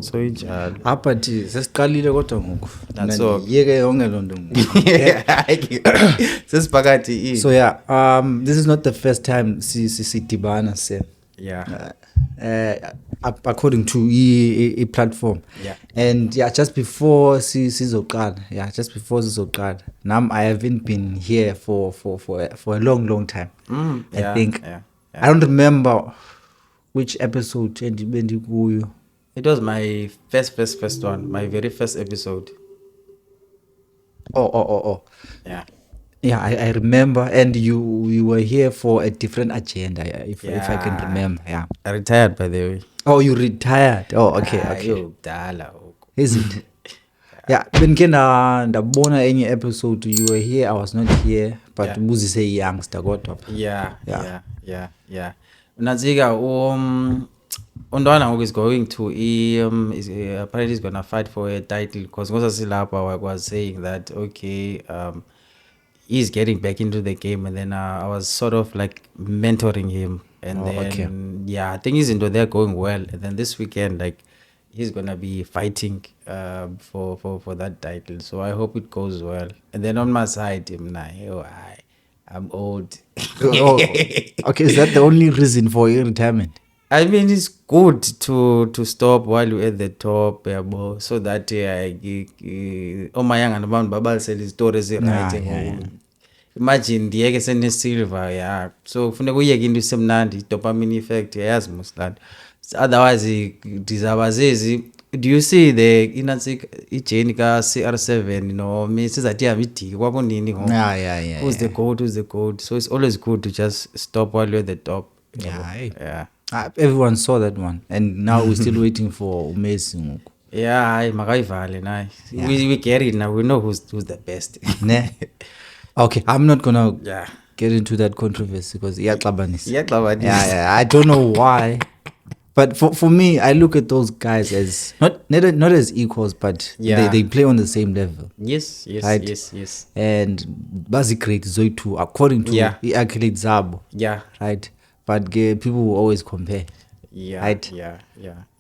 so injalo. Apha thi sesiqalile kodwa ngoku. That's all. Yeke yonke lonto ngoku. Sesiphakathi. So this is not the first time sidibana se. Yeah. According to a platform. Yeah. And just before sizoqala. Just before sizoqala. Now I haven't been here for a long time. I think. Yeah. I don't remember which episode endibendikuyo. It was my first one, my very first episode. Oh. Yeah. Yeah, I remember, and you were here for a different agenda, if I can remember. Yeah. I retired, by the way. Oh, you retired. Oh, okay. Is it? Yeah, ndabona any episode you were here, I was not here, but Buzi say youngster got up. Yeah. Unazika Undwana is going to apparently he's gonna fight for a title because Ngosa Silapa was saying that he's getting back into the game, and then I was sort of like mentoring him, and I think he's into there going well, and then this weekend like he's gonna be fighting for that title, so I hope it goes well. And then on my side, I'm old. Okay, is that the only reason for your retirement? I mean, it's good to stop while you're at the top, so that my young and about Babal said his stories writing. Imagine the egg and silver, so for the way you do some dopamine effect, yes, most that. Otherwise, do you see the Ichenica CR7, Mrs. Atiaviti, who's the code? So it's always good to just stop while you're at the top. Yeah. Everyone saw that one, and now we're still waiting for Umesi. Yeah, we get it now. We know who's the best. Okay, I'm not gonna get into that controversy because I don't know why, but for me, I look at those guys as not as equals, but they play on the same level. Yes. And basically, Zoitu according to the accolade Zabo. Yeah. Right. But people will always compare. Yeah. Right? Yeah.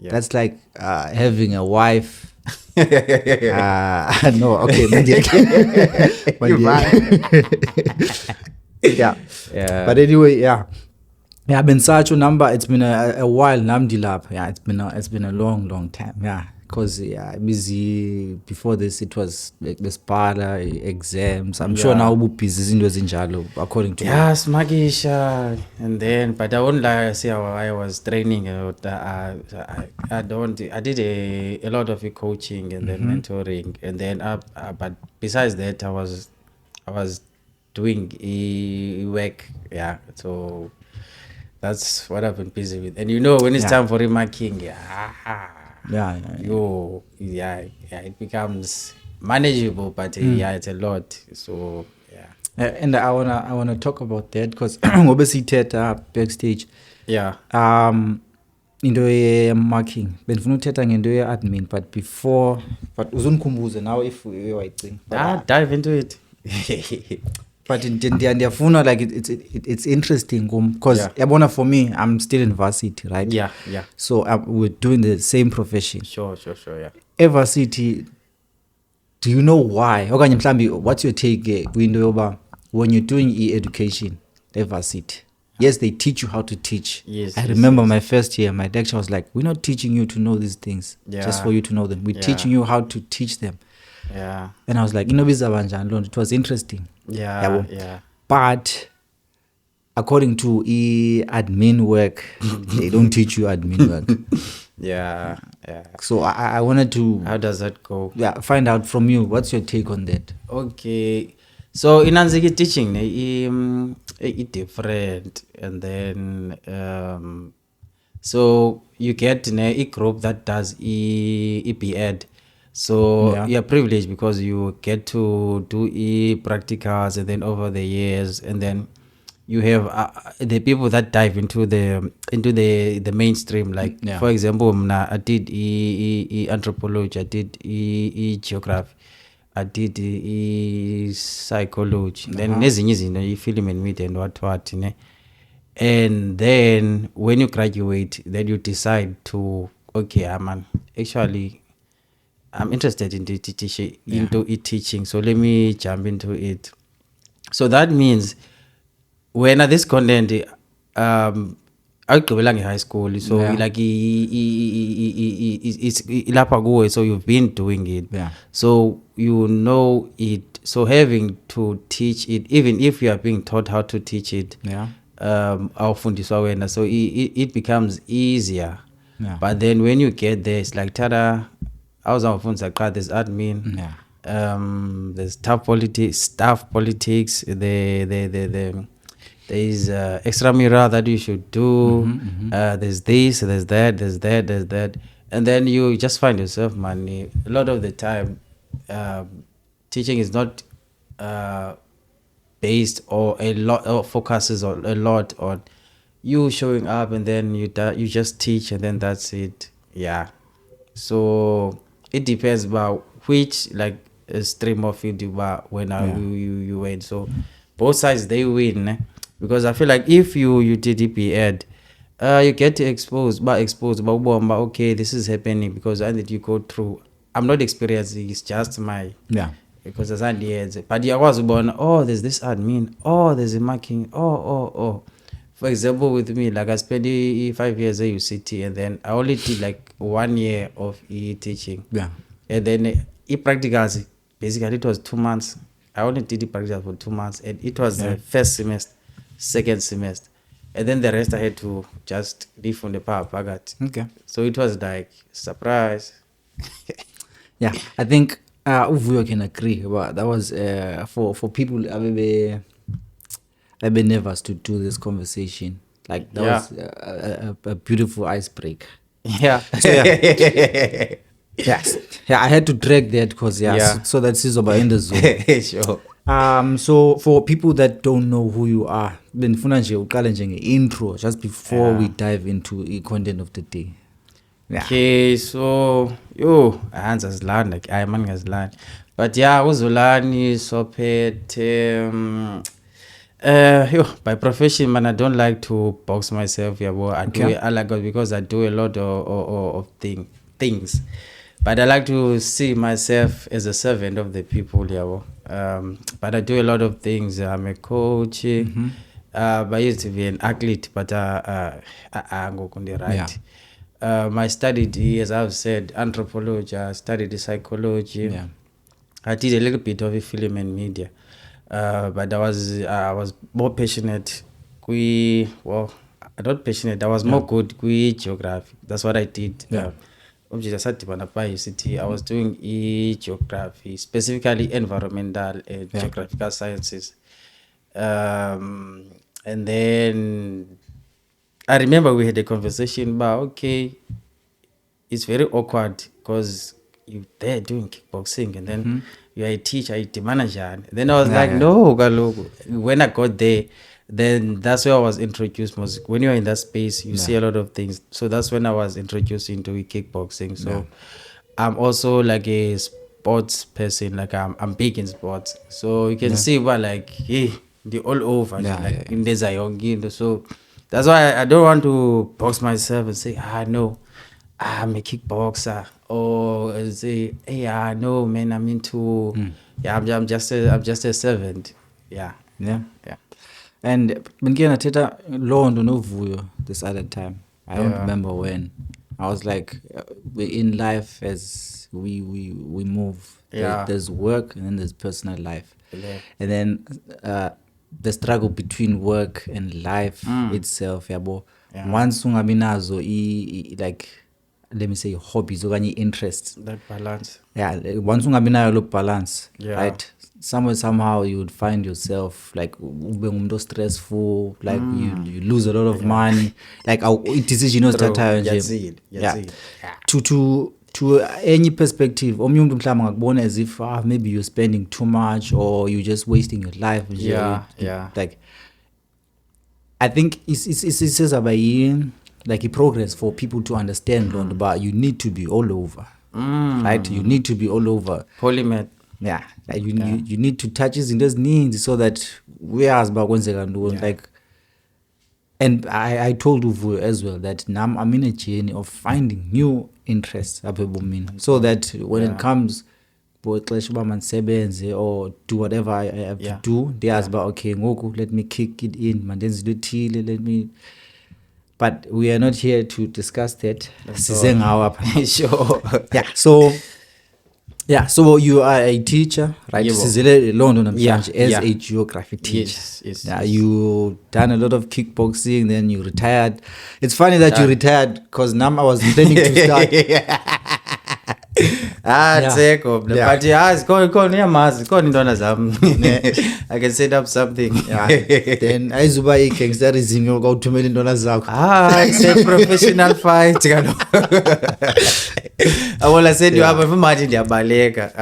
That's like having a wife. No, okay. Yeah. But anyway, I've been such a number. It's been a while. Namdilap. Yeah, it's been a long time. Yeah. Because busy before this, it was like the spada exams. I'm sure now busy in Jalo, according to Smagisha, and then but I won't lie. See how I was training. I did a lot of coaching and then mentoring, and then but besides that, I was doing work. Yeah, so that's what I've been busy with. And when it's time for remarking, it becomes manageable, but it's a lot. So and I wanna talk about that because obviously backstage. Into marking. Benifuna uthetha ngento ye-admin, but before, but uzundikhumbuze now if I think. Dive into it. But ndiyafuna like it's interesting because for me I'm still in varsity, right? Yeah. So we're doing the same profession. Sure, yeah. Varsity, do you know why? Okanye mhlambi what's your take kwinto yoba when you're doing e-education varsity? Yes, they teach you how to teach. Yes, I remember my first year, my lecturer was like, we're not teaching you to know these things just for you to know them. We're teaching you how to teach them. Yeah. And I was like, it was interesting. Yeah. But according to admin work, they don't teach you admin work. Yeah. So I wanted to... How does that go? Yeah, find out from you. What's your take on that? Okay. So in Anziki teaching, it's different. And then, so you get a group that does EPED. So you're privileged because you get to do practicals, and then over the years, and then you have the people that dive into the mainstream. Like for example, I did anthropology, I did geography, I did psychology. Then nezinye izinto film and media and what. And then when you graduate, then you decide to actually I'm interested in teaching, so let me jump into it. So that means when this content awugqibela nge-high school, so like it's lapha kuwe, so you've been doing it, so you know it, so having to teach it, even if you are being taught how to teach it, awufundiswa wena, so it becomes easier. But then when you get there, it's like tada, awuzawufundisa qha, there's admin, there's staff politics, there's extramural that you should do, there's this, there's that, and then you just find yourself, man, a lot of the time teaching is not based or a lot, or focuses on a lot on you showing up, and then you just teach, and then that's it. So it depends about which like stream of it you were when you went. So both sides they win, because I feel like if you did EPED, you get to exposed about okay, this is happening because I need you go through. I'm not experiencing, it's just my because as I did, but I was born. Oh, there's this admin. Oh, there's a marking. Oh. For example, with me, like I spent 5 years at UCT, and then I only did like 1 year of teaching. And then practicals, basically it was 2 months. I only did the practicals for 2 months, and it was the first semester, second semester, and then the rest I had to just leave from the power packet. So it was like surprise. I think Uvuyo can agree, but that was for people I've been nervous to do this conversation. Like that was a beautiful icebreaker. So, I had to drag that because so that's about in the zone. Sure. So for people that don't know who you are, benifuna nje uqale nje nge-intro just before we dive into the content of the day. Okay, so hands as land, like I man as land, but uzulani sophethe by profession, man, I don't like to box myself. I like it because I do a lot of things, but I like to see myself as a servant of the people. But I do a lot of things. I'm a coach. I used to be an athlete, but I go on the right. I studied, as I've said, anthropology. I studied psychology. I did a little bit of film and media. But I was more passionate. Not passionate. I was more good with geography. That's what I did. I was doing geography, specifically environmental and geographical sciences. And then I remember we had a conversation about, okay, it's very awkward because you're there doing kickboxing, and then you're a teacher, you're a manager. And then I was no, when I got there, then that's where I was introduced. When you're in that space, you see a lot of things. So that's when I was introduced into kickboxing. So I'm also like a sports person, like I'm big in sports. So you can see what they're all over, in the so that's why I don't want to box myself and say, no, I'm a kickboxer, or say, hey, no, man, I'm into, I'm just a servant. And bengike nathetha lo nto novuyo this other time. I don't remember when. I was like, in life as we move, there's work and then there's personal life, and then the struggle between work and life itself. Once ungabi nazo like, let me say, hobbies okanye interests, that balance. Once ungabi nayo lo balance, right, somehow you would find yourself like ube ngumuntu stressful, like you lose a lot of money, like decision ozithathayo nje to any perspective. Omunye umuntu mhlawumbe ngakubona as if maybe you're spending too much or you're just wasting your life. Like I think it's about like a progress for people to understand but you need to be all over, right? You need to be all over. Polymath. Like you need to touch izinto ezininzi so that uyazi uba kwenzeka ntoni. Like, and I told Uvuyo as well that now I'm in a journey of finding new interests apha ebomini, so that when it comes xesha uba mandisebenze or do whatever I have to do, ndiyazi uba okay ngoku let me kick it in, mandenze into ethile, let me. But we are not here to discuss that. Size ngawo apha. Sure. So you are a teacher, right? Sizile loo nto namhlanje as a geography teacher. Yes. You done a lot of kickboxing, then you retired. It's funny that you retired because now I was planning to start. Tseko, but khona intwana zam. I can set up something. Then ayizuba igangsterism yokawuthumela intwana zakho. It's a professional fight I said you have manje ndiyabaleka.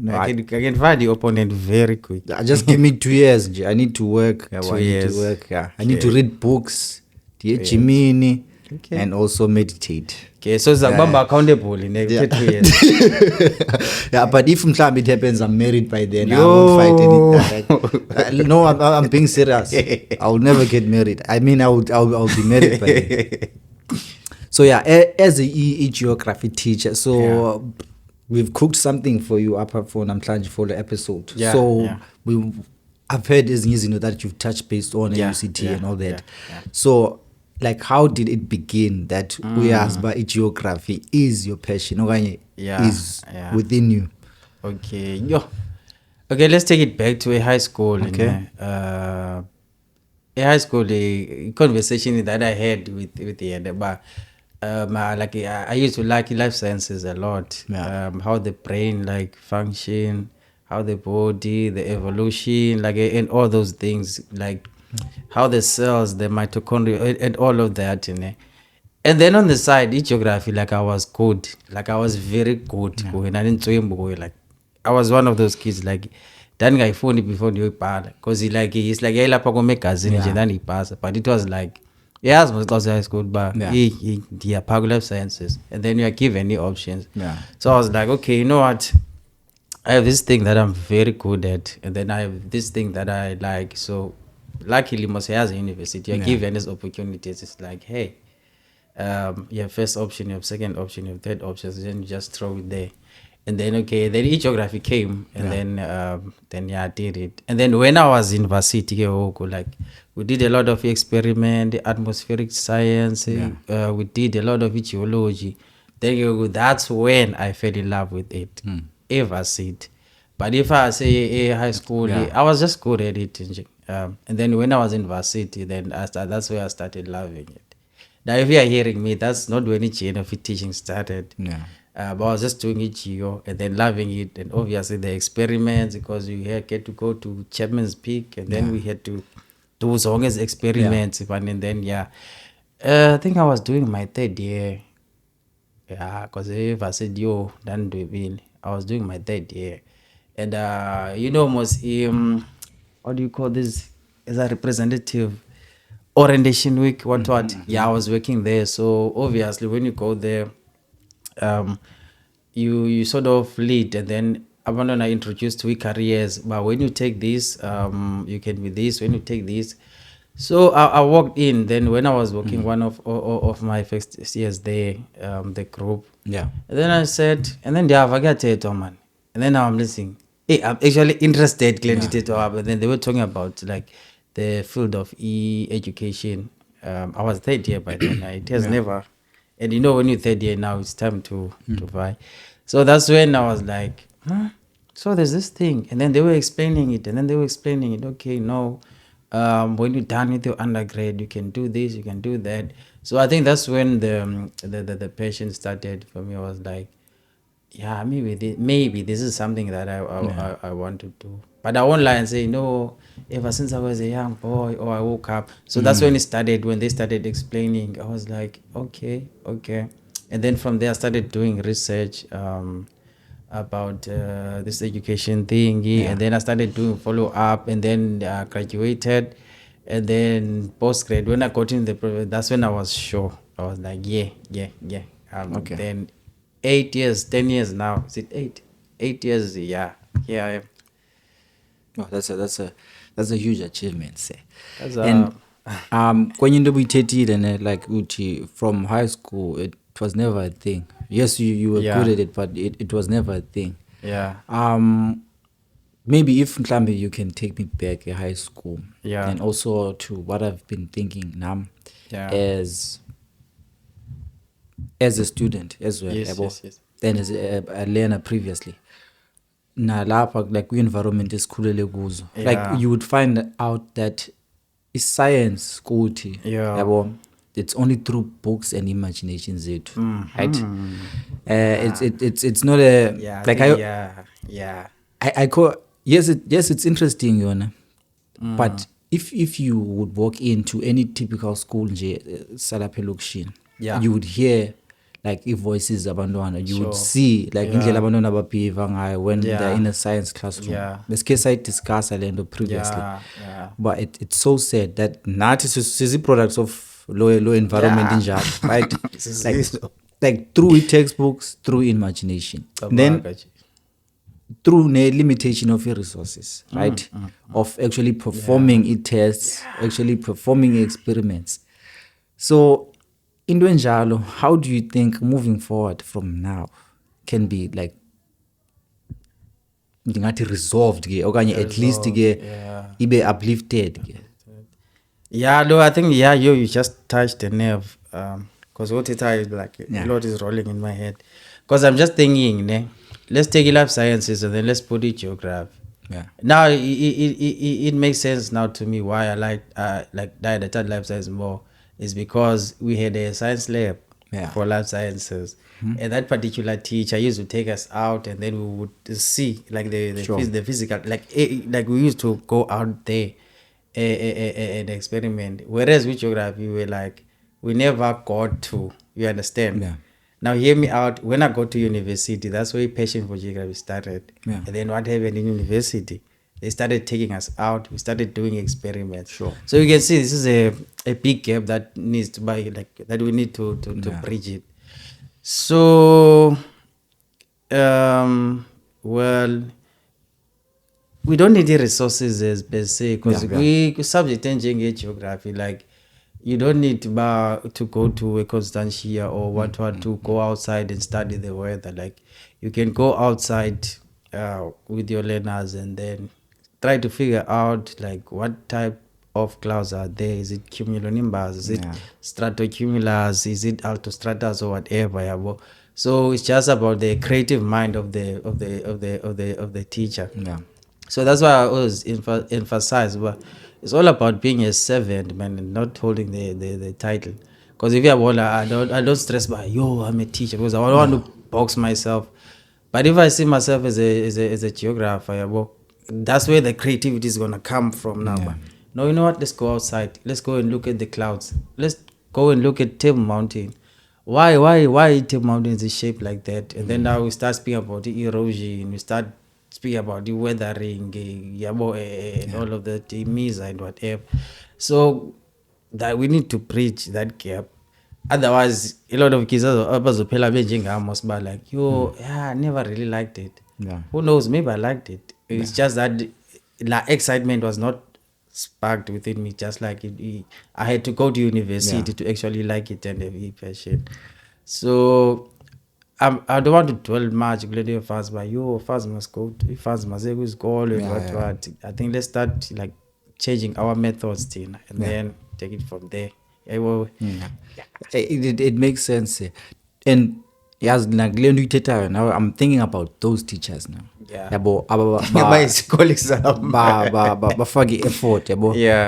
I can find the opponent very quick. Just give me 2 years. I need to work. I need to read books, Jimini, and also meditate. Okay, so Zabamba accountable in 2 years. But if it happens, I'm married by then. I won't fight anything. No, I'm being serious. I will never get married. I mean, I'll be married by then. So as a geography teacher, so we've cooked something for you apart from namhlanje for the episode. I've heard that you've touched based on UCT and all that. So like, how did it begin that uyazi geography is your passion okanye is within you? Okay, let's take it back to a high school. A high school, a conversation that I had with the other, I used to like life sciences a lot. How the brain function, how the body, the evolution, and all those things, how the cells, the mitochondria, and all of that, And then on the side, geography, I was good. I was very good. I was one of those kids, then I phoned it before you pass. Because he's like, hey, la pako make cousin, then he passed. But it was yes, most of high school, but he life sciences. And then you are given any options. So I was like, okay, you know what? I have this thing that I'm very good at. And then I have this thing that I like. So luckily, most as a university, you're given these opportunities. It's like, hey, you have first option, you have second option, you have third option, then you just throw it there. And then then geography came, and then I did it. And then when I was in varsity, we did a lot of experiment, atmospheric science. We did a lot of geology. Then that's when I fell in love with it. Ever since. But if I say high school, I was just good at it. And then when I was in varsity, then that's where I started loving it. Now, if you are hearing me, that's not when the teaching started. But I was just doing it geo and then loving it. And obviously the experiments, because we get to go to Chapman's Peak, and then we had to do some experiments. And then, I think I was doing my 3rd year. Because if I said, then do it, I was doing my 3rd year. And, almost, what do you call this? As a representative, orientation week, what? I was working there. So obviously when you go there, you sort of lead, and then I'm not introduced to careers. But when you take this, you can be this. When you take this, so I walked in. Then when I was working, one of my first years there, the group. And then I said, and then they have man. And then now I'm listening. Hey, I'm actually interested. But then they were talking about the field of education. I was 3rd year by then. It has never. And when you're 3rd year now, it's time to buy. So that's when I was like, so there's this thing. And then they were explaining it. Okay, no, when you're done with your undergrad, you can do this, you can do that. So I think that's when the passion started for me. I was like, maybe this is something that I want to do. But I won't lie and say, no, ever since I was a young boy or I woke up. So that's when it started. When they started explaining, I was like, okay. And then from there, I started doing research about this education thingy. And then I started doing follow-up, and then graduated. And then post-grad, when I got in that's when I was sure. I was like, yeah. Then 8 years, 10 years now. Is it 8? 8 years, yeah, I am. Oh, that's a huge achievement, say. And kwenye ndo uyithethile ne, like uthi from high school it was never a thing. Yes, you were good at it, but it was never a thing. Yeah. Maybe if Mhlambi, you can take me back at high school. Yeah. And also to what I've been thinking now as a student as well. Yes. Then as a learner previously. Nalapha, like environment is kuzo. Like you would find out that is science kuti. It's only through books and imaginations right? It's not a I call yes it's interesting, Yona. But if you would walk into any typical school Salapelukshine, you would hear like voices abantwana, you would see like indlela abantwana babehave ngayo when they're in a science classroom. This case I discussed previously. But it's so sad that nathi sisi products of low environment in job, right? like through textbooks, through imagination, then through the limitation of your resources, right? Of actually performing tests, actually performing experiments. So in Njalo, how do you think moving forward from now can be like resolved or at least be uplifted? I think you just touched the nerve, because what it is like a lot is rolling in my head, because I'm just thinking, let's take life sciences and then let's put it geography. Now it makes sense now to me why I like that life science more is because we had a science lab for life sciences, and that particular teacher used to take us out and then we would see like the physical, like we used to go out there and experiment, whereas with geography we never got to, you understand? Now hear me out, when I got to university, that's where passion for geography started. And then what happened in university, they started taking us out, we started doing experiments. So you can see this is a big gap that needs to be that we need to bridge it. So well, we don't need the resources as per se, because we subject in geography, like you don't need to go to a Constantia or what to go outside and study the weather. Like you can go outside with your learners and then try to figure out like what type of clouds are there. Is it cumulonimbus? Is it stratocumulus? Is it altostratus or whatever? So it's just about the creative mind of the teacher. So that's why I always emphasize, but it's all about being a servant, man, and not holding the title. Because if you're I don't stress by I'm a teacher, because I don't want to box myself. But if I see myself as a geographer, that's where the creativity is gonna come from now. No, you know what? Let's go outside. Let's go and look at the clouds. Let's go and look at Table Mountain. Why Table Mountain is shaped like that? And then now we start speaking about the erosion. We start speaking about the weathering, and all of that, the mesa and whatever. So that we need to bridge that gap. Otherwise, a lot of kids must be like, I never really liked it. Who knows? Maybe I liked it. It's just that excitement was not sparked within me. Just like I had to go to university to actually like it and be passionate. So I don't want to dwell much fast, but fast must go. Fast must go and what. I think let's start like changing our methods, and then take it from there. It makes sense, and now I'm thinking about those teachers now. Colleagues effort.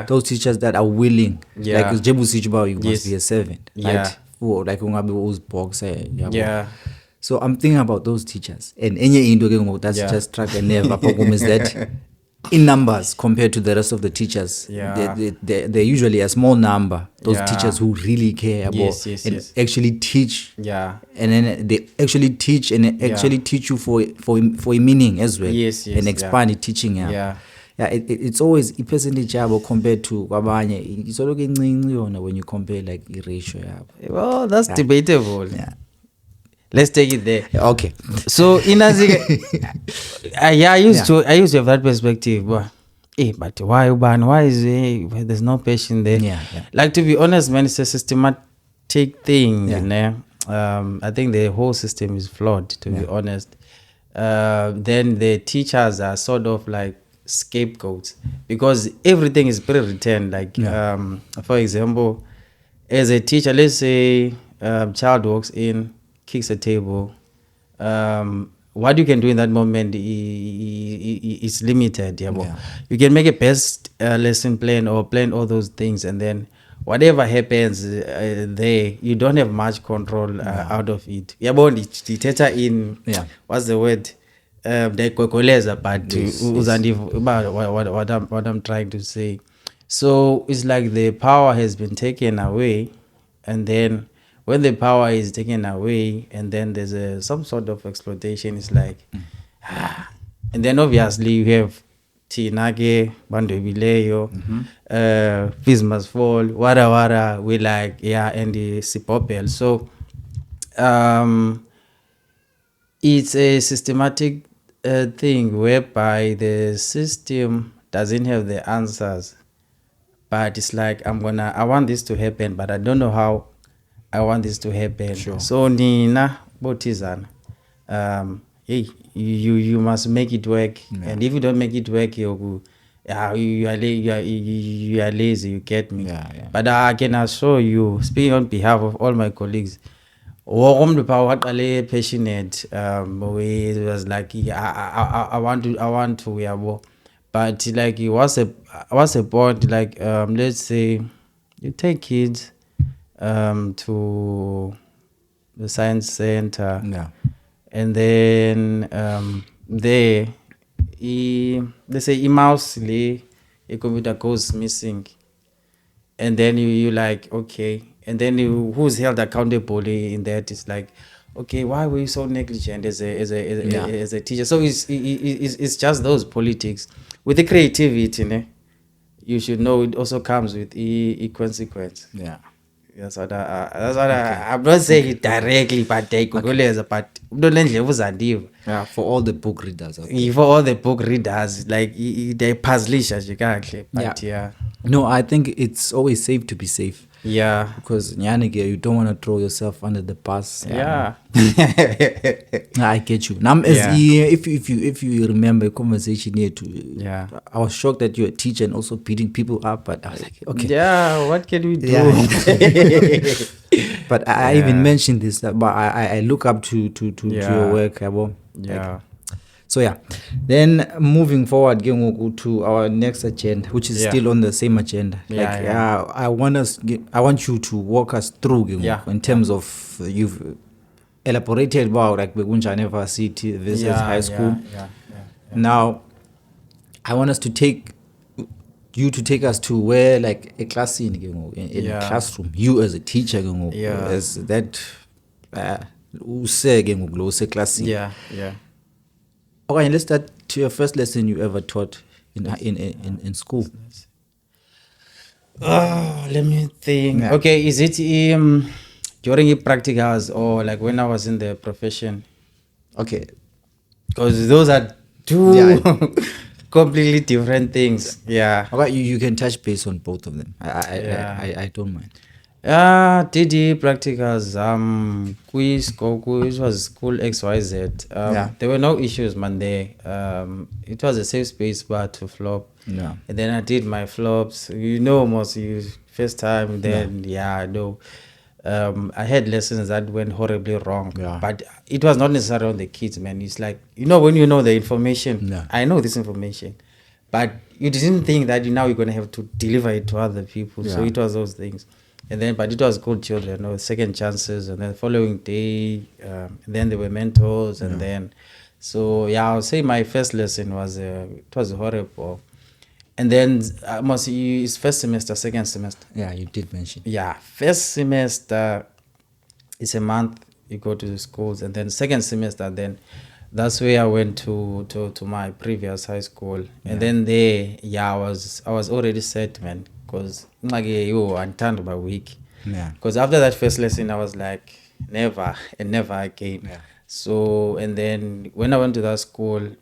Those teachers that are willing, like Jebu you must be a servant, right? Like who's boxer. So I'm thinking about those teachers, and any that's just track and never problem is that in numbers compared to the rest of the teachers, they're usually a small number. Those teachers who really care about and actually teach, and then they actually teach and actually teach you for a meaning as well, and expand the teaching. It's always a percentage compared to Wabanye. It's always when you compare like the ratio. Well, that's debatable. Let's take it there. Okay. So in I used to have that perspective, but why is there's no passion there? Like, to be honest, man, it's a systematic thing, you know. I think the whole system is flawed, to be honest. Then the teachers are sort of like scapegoats because everything is pre-written. Like, for example, as a teacher, let's say child walks in, kicks a table. What you can do in that moment is limited. You can make a best lesson plan or plan all those things, and then whatever happens there, you don't have much control out of it. In what's the word? But what I'm trying to say. So it's like the power has been taken away, and then when the power is taken away, and then there's some sort of exploitation, it's like, and then obviously you have Tinake, Bandobileyo, Fees Must Fall, Wara, we like, and the Sipopel. So it's a systematic thing whereby the system doesn't have the answers, but it's like, I want this to happen, but I don't know how I want this to happen. Sure. So Nina Botizan, hey, you must make it work, and if you don't make it work, you are lazy. You get me? But I can assure you, speaking on behalf of all my colleagues, the power passionate. We was like, I want to, but like it was a point. Like let's say you take kids to the science center, and then there, let's say a mouse, a computer goes missing, and then you like, okay, and then who's held accountable in that? It's like, okay, why were you so negligent as a teacher? So it's just those politics with the creativity. You should know it also comes with a consequence. That's what I'm not saying it directly, but for all the book readers. For all the book readers, like they puzzlish as you can. No, I think it's always safe to be safe. Because you don't want to throw yourself under the bus. I get you. Now, if you remember a conversation here too, I was shocked that you're a teacher and also beating people up, but I was like, okay. What can we do? But I even mentioned this, but I look up to your work. So then moving forward to our next agenda, which is still on the same agenda. I want you to walk us through in terms of you've elaborated about like Begunja University versus high school. Now I want us to take us to where like a class in a classroom, you as a teacher as that class. Okay, let's start to your first lesson you ever taught in school. Let me think. Okay, is it during practicals or like when I was in the profession? Okay, because those are two completely different things. Okay, you can touch base on both of them. I don't mind. DD practicals, it was school XYZ. There were no issues, man. There, it was a safe space, but to flop. And then I did my flops. Most first time. Then I know. I had lessons that went horribly wrong, but it was not necessarily on the kids, man. It's like when you know the information. I know this information, but you didn't think that now you're gonna have to deliver it to other people. So it was those things. And then, but it was good children, second chances, and then following day, and then there were mentors, and then, so I would say my first lesson was it was horrible, and then it's first semester, second semester. You did mention. First semester, it's a month you go to the schools, and then second semester, then that's where I went to my previous high school, and then there, I was already set, man. Because I'm by week. Because after that first lesson, I was like, never and never again. So, and then when I went to that school,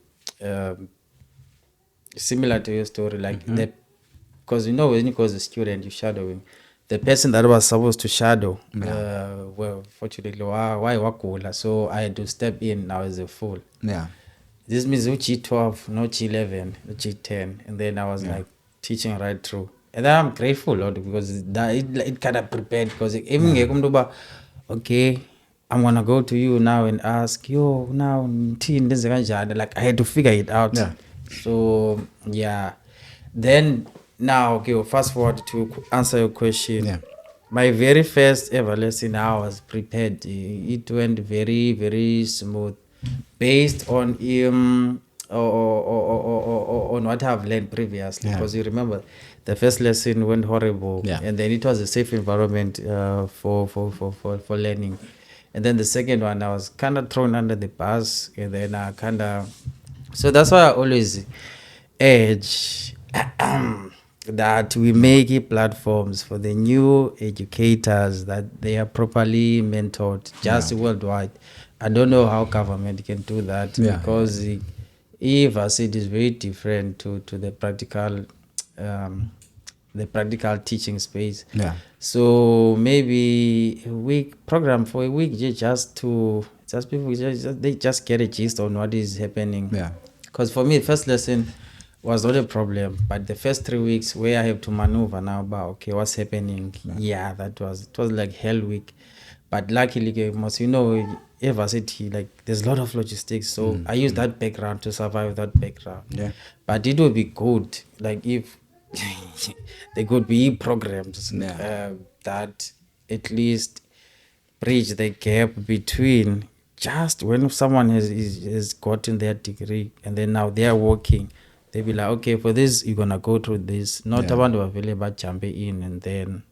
similar to your story, like because when you go as a student, you're shadowing. the person that was supposed to shadow, well, fortunately, why wakula? So I had to step in now as a full. Yeah. This means G12, not G11, G10, and then I was like teaching right through. And I'm grateful, Lord, because it kind of prepared. Because okay, I'm gonna go to you now and ask you now, like I had to figure it out. Yeah. So yeah, then now okay, fast forward to answer your question. Yeah. My very first ever lesson, I was prepared. It went very, very smooth, based on on what I've learned previously. Because you remember, the first lesson went horrible, and then it was a safe environment for learning. And then the second one, I was kind of thrown under the bus, and then I kind of. So that's why I always urge that we make platforms for the new educators, that they are properly mentored just worldwide. I don't know how government can do that, because it is very different to the practical teaching space. So maybe a week program for a week, just people they just get a gist on what is happening. Because for me, first lesson was not a problem, but the first 3 weeks where I have to maneuver now about okay, what's happening? It was like hell week. But luckily, university, like there's a lot of logistics, so I use that background to survive that background. But it would be good, like if there could be programs that at least bridge the gap between just when someone has gotten their degree and then now they are working. They be like, okay, for this you're gonna go through this. Not abantu available jump in and then,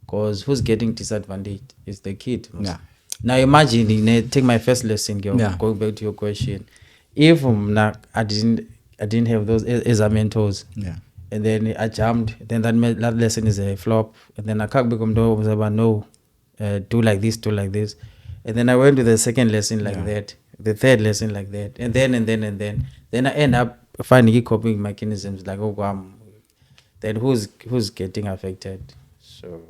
because who's getting disadvantaged is the kid. Now imagine, take my first lesson, girl. Going back to your question, if I didn't have those as a mentors, and then I jumped, then that lesson is a flop, and then I can't become no, do like this, and then I went to the second lesson like that, the third lesson like that, and then I end up finding coping mechanisms like then who's getting affected? So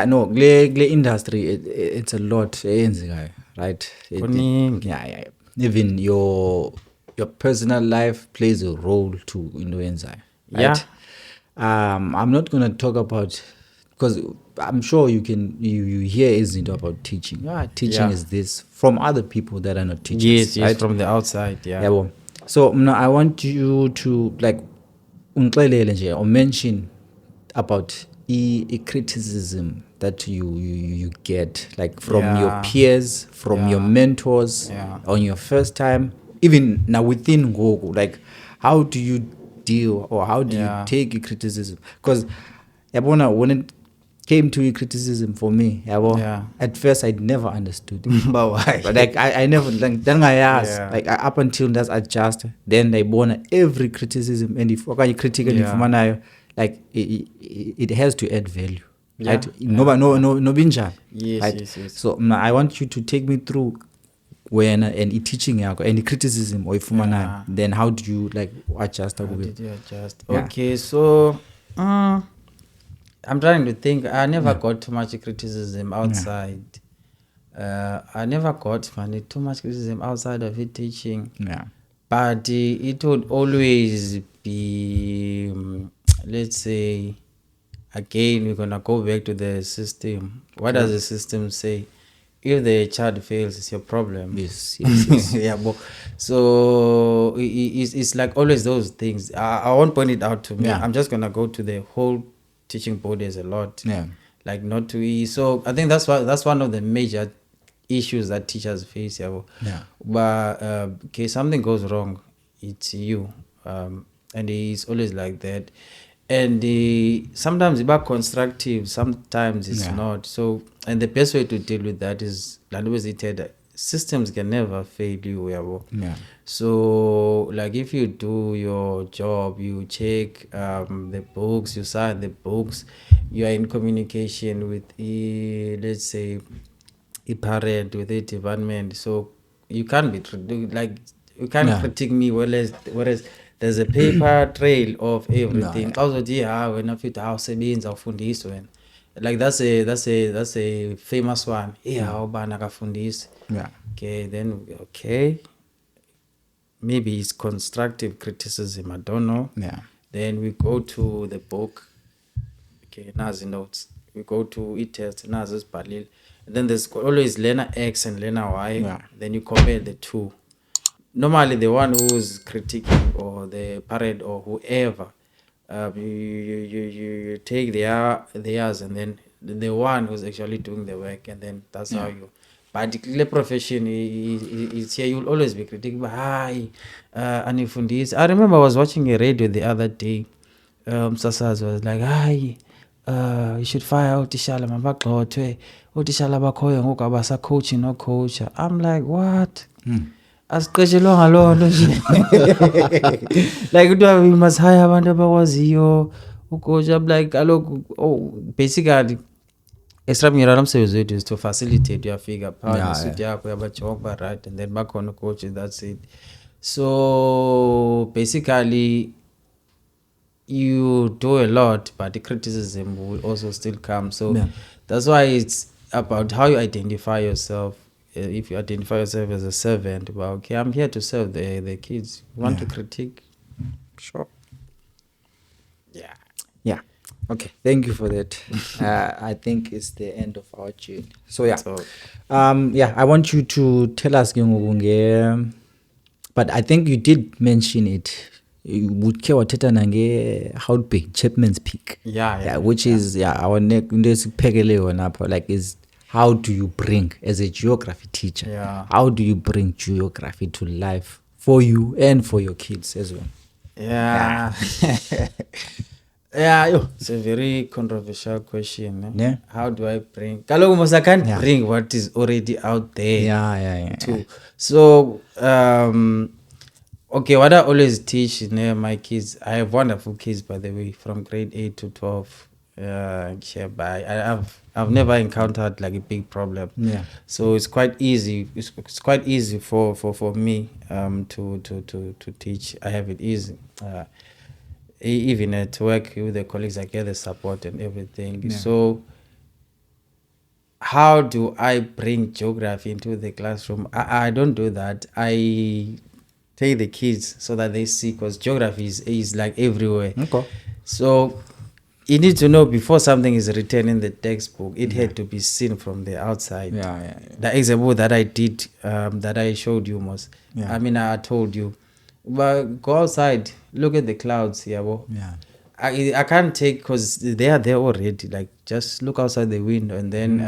no, kule industry it's a lot eyenzekayo, right? Even your personal life plays a role to into yenzayo, right? I'm not going to talk about, because I'm sure you hear izinto about teaching. Teaching is this from other people that are not teachers. Yes, from the outside. So I want you to like or mention about a criticism that you get, like from your peers, from your mentors on your first time, even now within Google. Like, how do you deal, or how do you take a criticism? Because when it came to criticism for me, at first I never understood it. But why? But like I never, like, then I asked, like up until that's adjust, then I born every criticism, and if you critically like it has to add value, right? No binja. Yes. So I want you to take me through when any teaching any criticism or ifumana, then how do you like adjust? How did you adjust? Okay, so I'm trying to think. I never got too much criticism outside. I never got too much criticism outside of it teaching. But it would always be, let's say, again, we're gonna go back to the system. What does the system say? If the child fails, it's your problem. Yes. So it's like always those things. I won't point it out to me. I'm just gonna go to the whole teaching body as a lot. Like not to. So I think that's one of the major issues that teachers face. But okay, something goes wrong, it's you, and it's always like that. And sometimes it's constructive, sometimes it's not. So, and the best way to deal with that is, like always said, systems can never fail you. So, like if you do your job, you check the books, you sign the books, you are in communication with let's say a parent, with a department. So you can't be like, you can't critique me, whereas there's a paper trail of everything. When I fit house means I'll fundis when. Like that's a famous one. Yeah, okay, then maybe it's constructive criticism, I don't know. Then we go to the book. Okay, nazi notes. We go to e-test, nazi isibhalile. And then there's always learner X and learner Y. Then you compare the two. Normally the one who's critiquing or the parent or whoever, you take theirs and then the one who's actually doing the work, and then that's how you. But the profession is here. You'll always be critiquing. Hi, anifundis. I remember I was watching a radio the other day. Sasaz was like, hi, you should fire utishala mabagxothwe. Utishala bakhoyo ngoku abasa coaching no coach. I'm like, what? Asiqeshelwanga loo nto nje. Like we must hire abantu abakwaziyo ucoach. I'm like, basically extramural umsebenzi wethu is to facilitate uyafika phakathi isuit yakho yabajonga right, and then bakhona coach, that's it. So basically you do a lot, but the criticism will also still come. So that's why it's about how you identify yourself. If you identify yourself as a servant, well, okay, I'm here to serve the kids. You want to critique? Sure. Yeah. Okay, thank you for that. I think it's the end of our journey. So I want you to tell us, but I think you did mention it. You would care what how to pay Chapman's Peak. Which is our neck like is how do you bring, as a geography teacher, how do you bring geography to life for you and for your kids as well? It's a very controversial question. How do I bring? I can't bring what is already out there. Too. So, okay, what I always teach my kids, I have wonderful kids, by the way, from grade 8 to 12. I've never encountered like a big problem. So it's quite easy. It's quite easy for me to teach. I have it easy. Even at work with the colleagues, I get the support and everything. So how do I bring geography into the classroom? I don't do that. I take the kids so that they see, because geography is like everywhere. So you need to know before something is written in the textbook, it had to be seen from the outside. The example that I did, that I showed you I told you, but go outside, look at the clouds here. I can't take, because they are there already. Like, just look outside the window, and then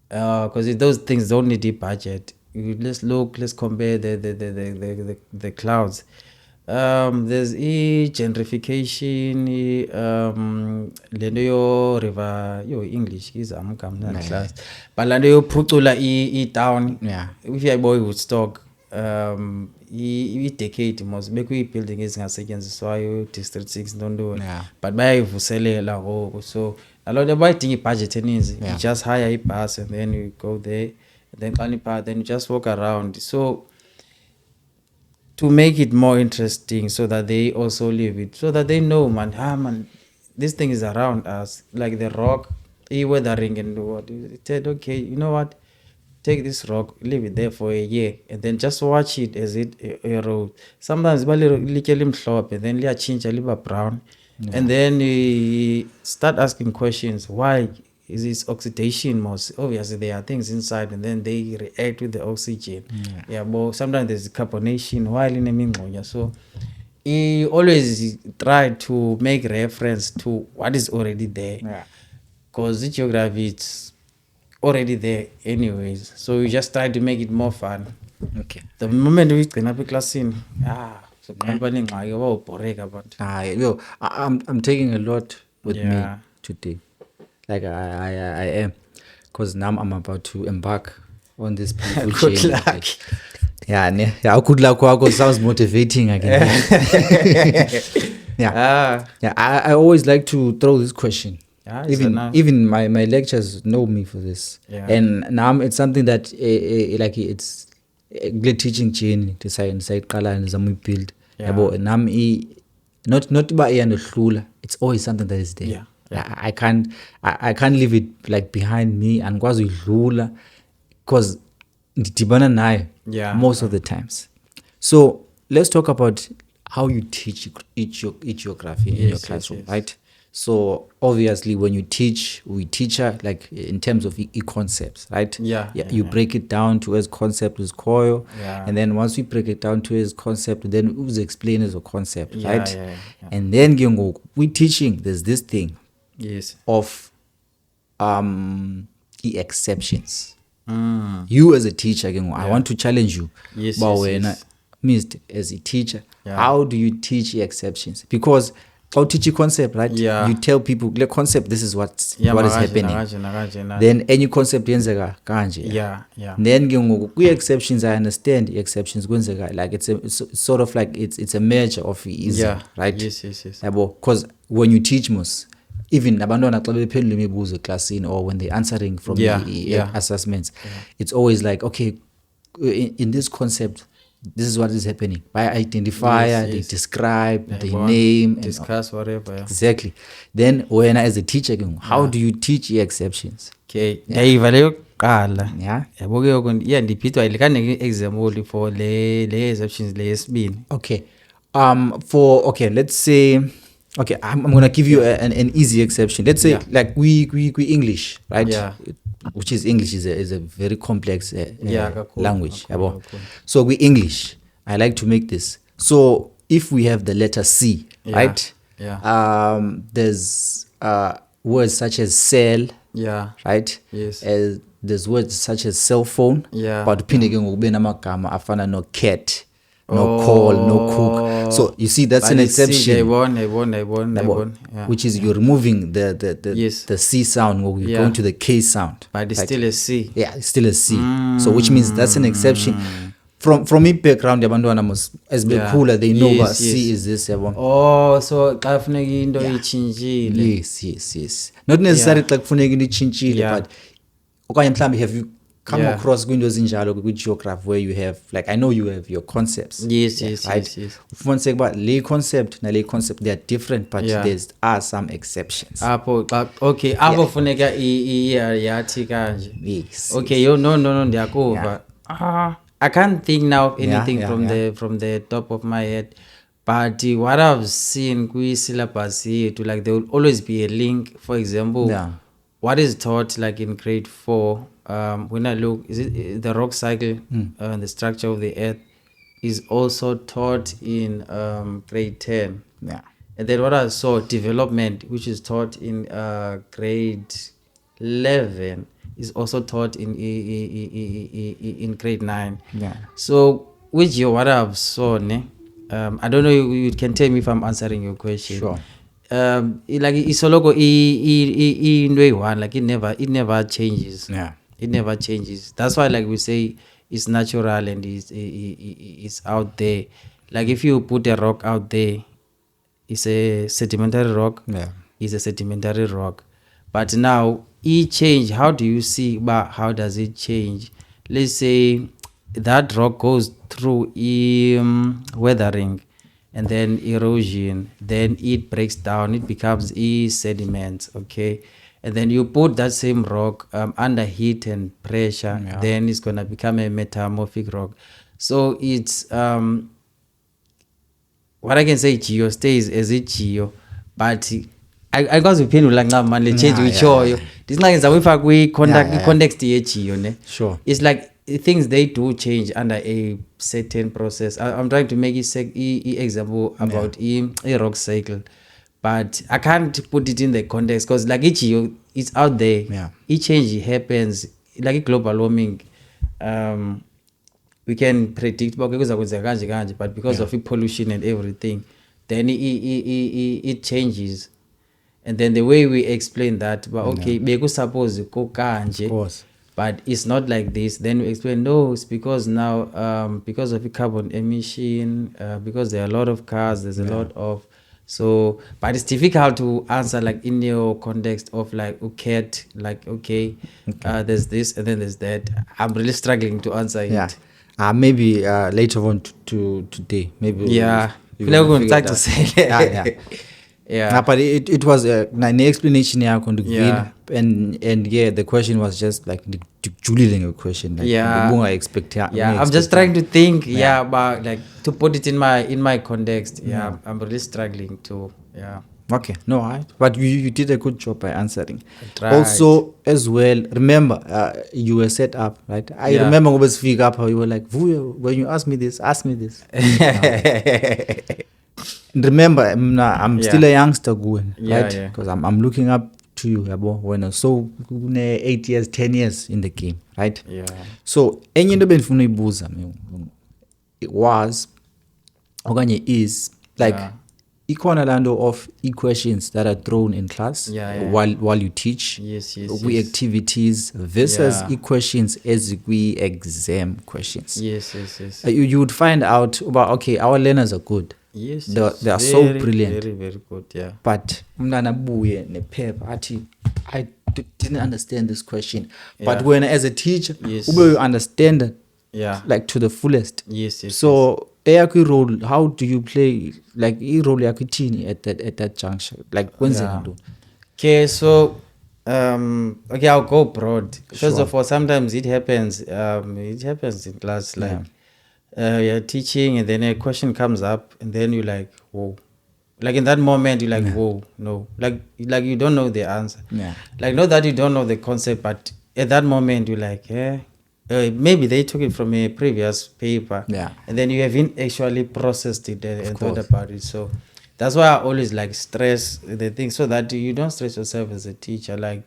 because those things don't need a budget. You let's compare the clouds. There's gentrification, lendo river, English is class, but lendo putula town. If you boy would stock, decade most make we building is ngasetshenziswayo district 6 don't but bayayivuselela ngoku. So a lot of buying budget eninzi, you just hire a bus and then you go there, and then you just walk around. So to make it more interesting, so that they also live it, so that they know, man, this thing is around us, like the rock, weathering and what. It said, okay, you know what? Take this rock, leave it there for a year, and then just watch it as it erodes. Sometimes and then liya change liba brown, and then you start asking questions. Why is this oxidation? Most obviously there are things inside, and then they react with the oxygen. But sometimes there's carbonation while in a mingonya. So he always try to make reference to what is already there, because the geography it's already there anyways. So we just try to make it more fun. The moment we can have a class in, so company I'm taking a lot with me today. Like I am, because now I'm about to embark on this beautiful good journey. luck. Good luck. Wako sounds motivating again. I always like to throw this question. Even my lectures know me for this, and now it's something that like it's a teaching journey to science qala and build not about it's always something that is there. I can't leave it like behind me and kwazidlula because ndidibana nayo most of the times. So let's talk about how you teach each geography in your classroom, right? So obviously when you teach, we teach like in terms of concepts, right? You break it down to as concept is coil, and then once we break it down to as concept, then we explain as a concept, right? And then we teaching, there's this thing of exceptions. You as a teacher, I want to challenge you. Missed as a teacher, how do you teach exceptions? Because how teach a concept, right? You tell people the concept, this is what is happening. Then any concept yenzeka kanje. Then exceptions, I understand exceptions like it's sort of like it's a measure of easy, right? Because when you teach most, even abantwana xa bephendula imibuzo eklasini or when they're answering from the assessments, it's always like, okay, in this concept, this is what is happening. By identifier, they describe, they name, discuss, whatever. Exactly. Then when as a teacher, how do you teach exceptions? Okay. Ndiphithwa ilikane example for le exceptions le yesibini. Okay. Let's say, okay, I'm going to give you an easy exception. Let's say like we English, right? Which is English is a very complex language. Cool. So we English. I like to make this. So if we have the letter C, right? There's words such as cell, right? There's words such as cell phone. But afana no cat, no call, no cook. So you see, that's an exception. Which is you're removing the C sound when we're going to the K sound. But it's still a C. Yeah, it's still a C. So which means that's an exception. From me background, as be cooler, they know what C is this. So kafuneki into ichinjile. Yes. Not necessarily like funeki into ichinjile, but okanye mhlambi have you come across windows in with geography where you have, like, I know you have your concepts. Yes. If one say about lay concept, they are different, but there are some exceptions. Okay, funeka yathi kanje. Yes. Okay, no, ndiyakuva. I can't think now of anything from the top of my head. But what I've seen syllabus here, like there will always be a link. For example, what is taught like in grade 4, when I look, is it the rock cycle, the structure of the earth, is also taught in grade 10. And then what I saw, development, which is taught in grade 11, is also taught in grade 9. So which year what I've saw, I don't know, you can tell me if I'm answering your question. Sure. Like it's logo in way one, like it never changes. It never changes. That's why, like we say, it's natural and it's out there. Like if you put a rock out there, it's a sedimentary rock. It's a sedimentary rock. But now it change. How do you see? But how does it change? Let's say that rock goes through weathering and then erosion. Then it breaks down. It becomes sediment. Okay. And then you put that same rock under heat and pressure, then it's going to become a metamorphic rock. So it's, what I can say, geo stays as a geo, but I got to pin like now, man, change with you. This like if we context the geo, sure. It's like things they do change under a certain process. I'm trying to make it example about a rock cycle. But I can't put it in the context because like it's out there. Each change happens like global warming. We can predict but because of pollution and everything, then it changes. And then the way we explain that, but okay, suppose but it's not like this. Then we explain, no, it's because now because of the carbon emission, because there are a lot of cars, there's a lot of. So, but it's difficult to answer like in your context of like, okay, there's this and then there's that. I'm really struggling to answer it. Maybe later on to today, maybe Yeah, but it was an explanation and the question was just like the Julie question, like I'm just trying to think about like to put it in my context. I'm really struggling to Okay, no, but you did a good job by answering. Also, as well, remember, you were set up, right? I remember when speak up how you were like, when you ask me this. Remember, I'm still a youngster going, right? Because I'm looking up to you, when I saw 8 years, 10 years in the game, right? Yeah. So, any it was, okanye is like ikhona lando of questions that are thrown in class while you teach. Activities versus questions as exam questions. You would find out about, okay, our learners are good. They are very, so brilliant. Very, very good, yeah. But I didn't understand this question. But when as a teacher, you understand it like to the fullest. So role, how do you play like role at that juncture? Like when's it do? Okay, so I'll go broad. First of all, sometimes it happens in class, like you're teaching and then a question comes up and then you're like, whoa. Like in that moment you're like, whoa, no. Like you don't know the answer. Like not that you don't know the concept, but at that moment you're like, maybe they took it from a previous paper, and then you haven't actually processed it and thought about it. So that's why I always like stress the thing so that you don't stress yourself as a teacher. Like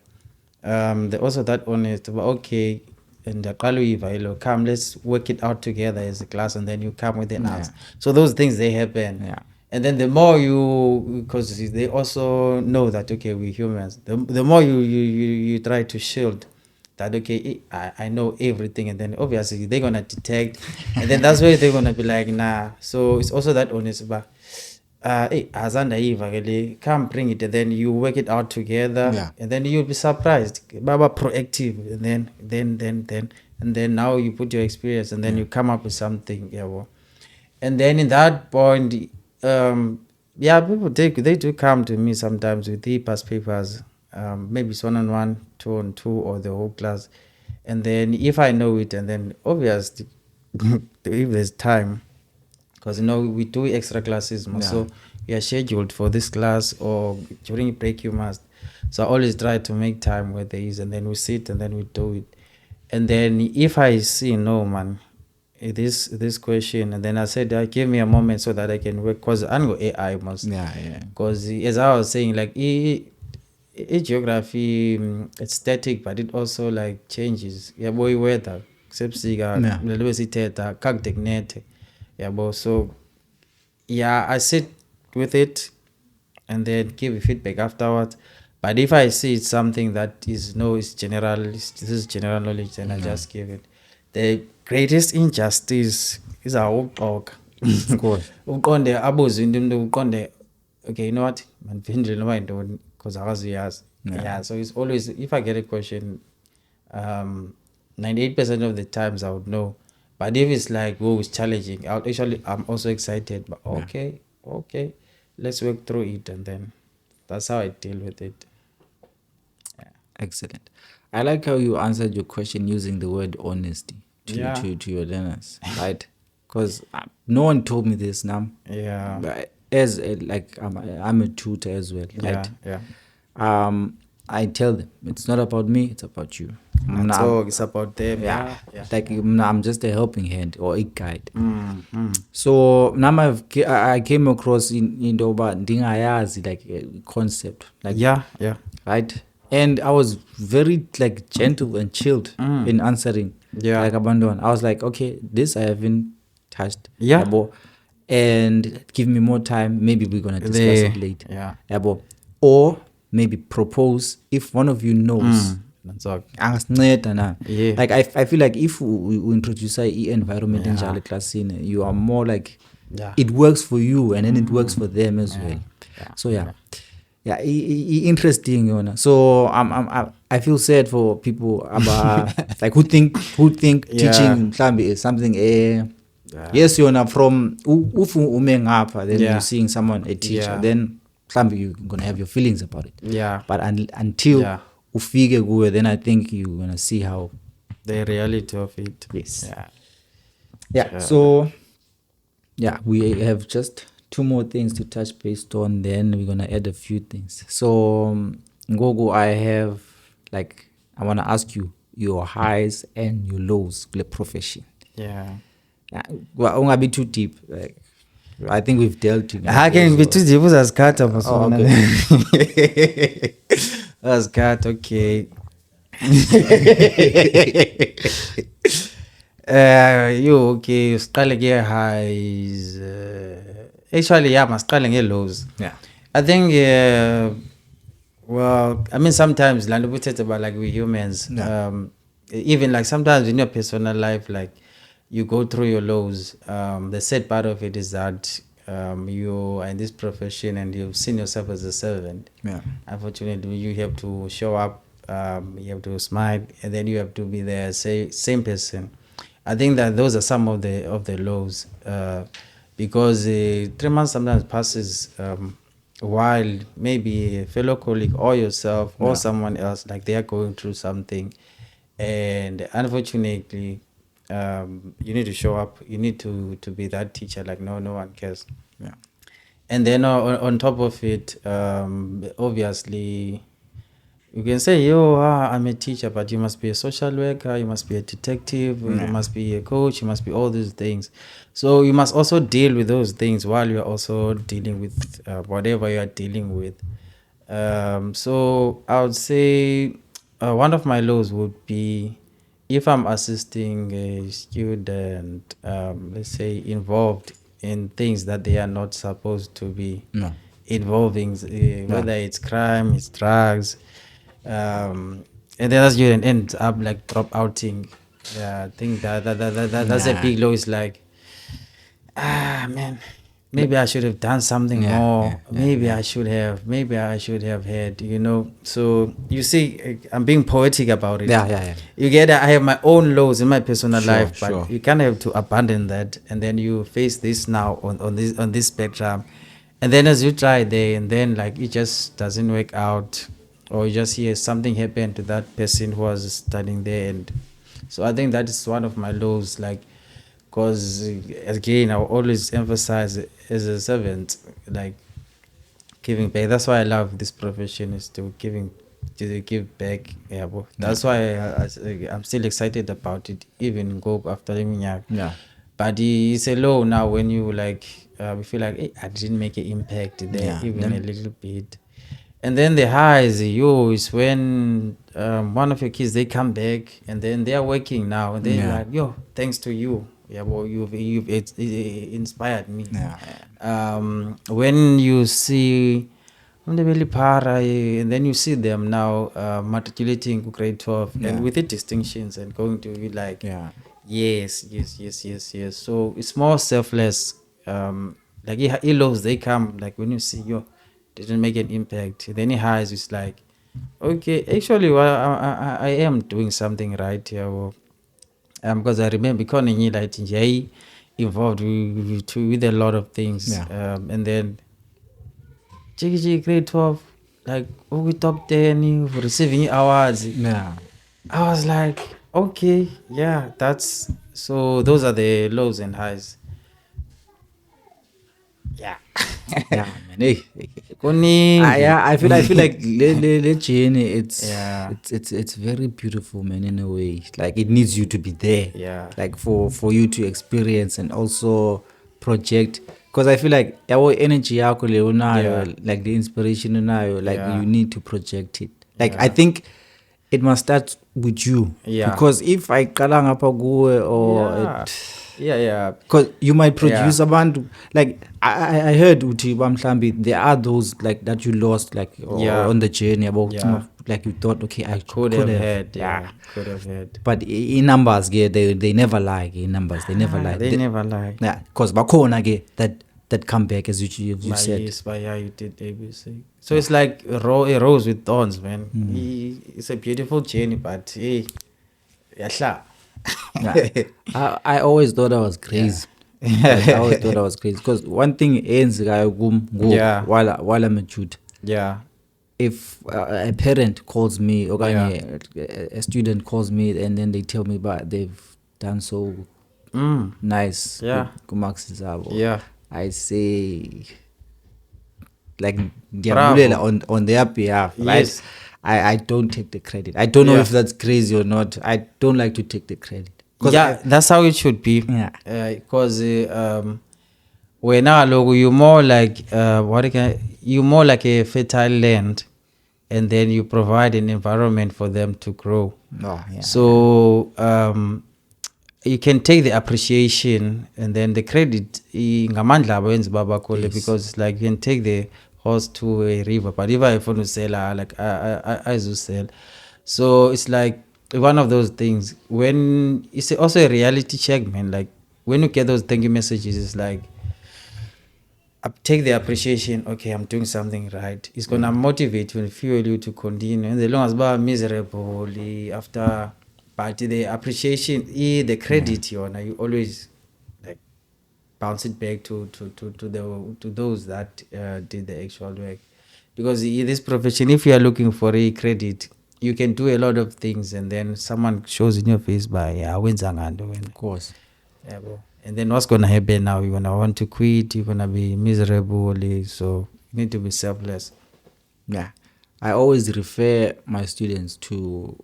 also that honest about, okay, and come, let's work it out together as a class, and then you come with an answer. So those things, they happen. And then the more because they also know that, okay, we're humans, the more you try to shield that, okay, I know everything, and then obviously they're gonna detect, and then that's where they're gonna be like, nah. So it's also that honest about, come bring it, and then you work it out together, and then you'll be surprised. Baba proactive, and then now you put your experience, and then you come up with something, and then in that point, people they do come to me sometimes with the past papers. Maybe it's 1-on-1, 2-on-2, or the whole class. And then if I know it, and then obviously if there's time, because we do extra classes, so we are scheduled for this class, or during break you must. So I always try to make time where there is, and then we sit and then we do it. And then if I see, no man, this question, and then I said, give me a moment so that I can work, because I know AI must. Because as I was saying, like geography, it's static, but it also like changes. Boy, weather, so I sit with it and then give feedback afterwards. But if I see it's something that is general, this is general knowledge, then I just give it. The greatest injustice is our talk. Of course. Okay, you know what? Because I was years. So it's always, if I get a question, 98% of the times I would know. But if it's like, it's challenging, I'm also excited. But okay, let's work through it, and then that's how I deal with it. Excellent. I like how you answered your question using the word honesty to your learners, right? Because no one told me this now. But as I'm a tutor as well, right? I tell them it's not about me, it's about you. So it's about them. Like I'm just a helping hand or a guide. So now I came across in ndingayazi like a concept, like right. And I was very like gentle and chilled in answering. Like abandon. I was like, okay, this I haven't touched. And give me more time. Maybe we're gonna discuss it later. Or maybe propose if one of you knows. Like I feel like if we introduce environment in Jali class, you are more like it works for you, and then it works for them as well. So interesting, So I feel sad for people about like who think teaching is something Yes, you're from ufu umengapa, then you're seeing someone, a teacher, then you're gonna have your feelings about it. Yeah. But until ufike kuwe, then I think you're gonna see how the reality of it. Yes. Yeah. So we have just 2 more things to touch based on, then we're gonna add a few things. So Ngogo, I want to ask you your highs and your lows in the profession. Well, won't be too deep. Like, I think we've dealt with it. I can be too deep as cut up. Okay. As cut, okay. You okay? Siqale ke highs. Actually, masiqale nge lows. I think well, I mean, sometimes like we talk about like we humans. Even like sometimes in your personal life, like you go through your lows. The sad part of it is that you are in this profession and you've seen yourself as a servant. Unfortunately, you have to show up. You have to smile, and then you have to be the same person. I think that those are some of the lows, because 3 months sometimes passes while maybe a fellow colleague or yourself or someone else, like they are going through something, and unfortunately you need to show up. You need to be that teacher, like no one cares. And then on top of it, obviously you can say, I'm a teacher, but you must be a social worker, you must be a detective, you must be a coach, you must be all these things. So you must also deal with those things while you're also dealing with whatever you are dealing with. So I would say one of my lows would be if I'm assisting a student, let's say, involved in things that they are not supposed to be involving, whether it's crime, it's drugs, and then that student ends up like drop outing. I think that's a big low. It's like, man, maybe I should have done something more. Maybe I should have had, So you see, I'm being poetic about it. You get I have my own lows in my personal life, but you kind of have to abandon that, and then you face this now on this spectrum, and then as you try there, and then like it just doesn't work out, or you just hear something happen to that person who was studying there, and so I think that is one of my lows, like. Because again, I will always emphasize as a servant, like giving back. That's why I love this profession, is to give back. That's why I'm still excited about it, even go after the But it's a low now when you like you feel like, hey, I didn't make an impact there, even a little bit. And then the highs, is when one of your kids, they come back and then they are working now, and they're like, thanks to you. You've inspired me. When you see and then you see them now matriculating grade 12 and with the distinctions and going to be like, yes. So it's more selfless. Like lows, they come like when you see didn't make an impact. Then it highs, it's like, okay, actually, I am doing something right here. Because I remember becoming involved with a lot of things. And then grade 12, like we top 10 for receiving awards. I was like, okay, that's so those are the lows and highs. I feel like the journey, it's very beautiful, man, in a way. Like it needs you to be there, like for you to experience and also project. Because I feel like our energy, like the inspiration, like you need to project it. Like I think it must start with you, because if I kalanga pague or because you might produce a band, like I heard Uti Bamshambi, there are those like that you lost, like on the journey about like you thought, okay, I could have had. But in numbers, they never lie. In numbers, they never lie. They never lie. Because bakona that comeback, as you said. Yes, you did ABC. So it's like a rose with thorns, man. It's a beautiful journey, but hey, I always thought I was crazy. I always thought I was crazy because one thing while I'm a tutor. Yeah. If a parent calls me or a student calls me and then they tell me but they've done so nice. Yeah. Yeah. I say like on their behalf, right? Yes. I don't take the credit. I don't know if that's crazy or not. I don't like to take the credit. That's how it should be. Yeah. Because when you're more like you're more like a fertile land, and then you provide an environment for them to grow. So you can take the appreciation and then the credit because it's like you can take the horse to a river, but if I want to sell, I do sell. So it's like one of those things when it's also a reality check, man. Like when you get those thank you messages, it's like take the appreciation. Okay, I'm doing something right. It's gonna motivate you and fuel you to continue. And as long as I'm miserable after, but the appreciation, the credit, you always like bounce it back to those that did the actual work. Because in this profession, if you are looking for a credit, you can do a lot of things, and then someone shows in your face by of course. Yeah, and then what's gonna happen now? You're gonna want to quit. You're gonna be miserable. So you need to be selfless. Yeah, I always refer my students to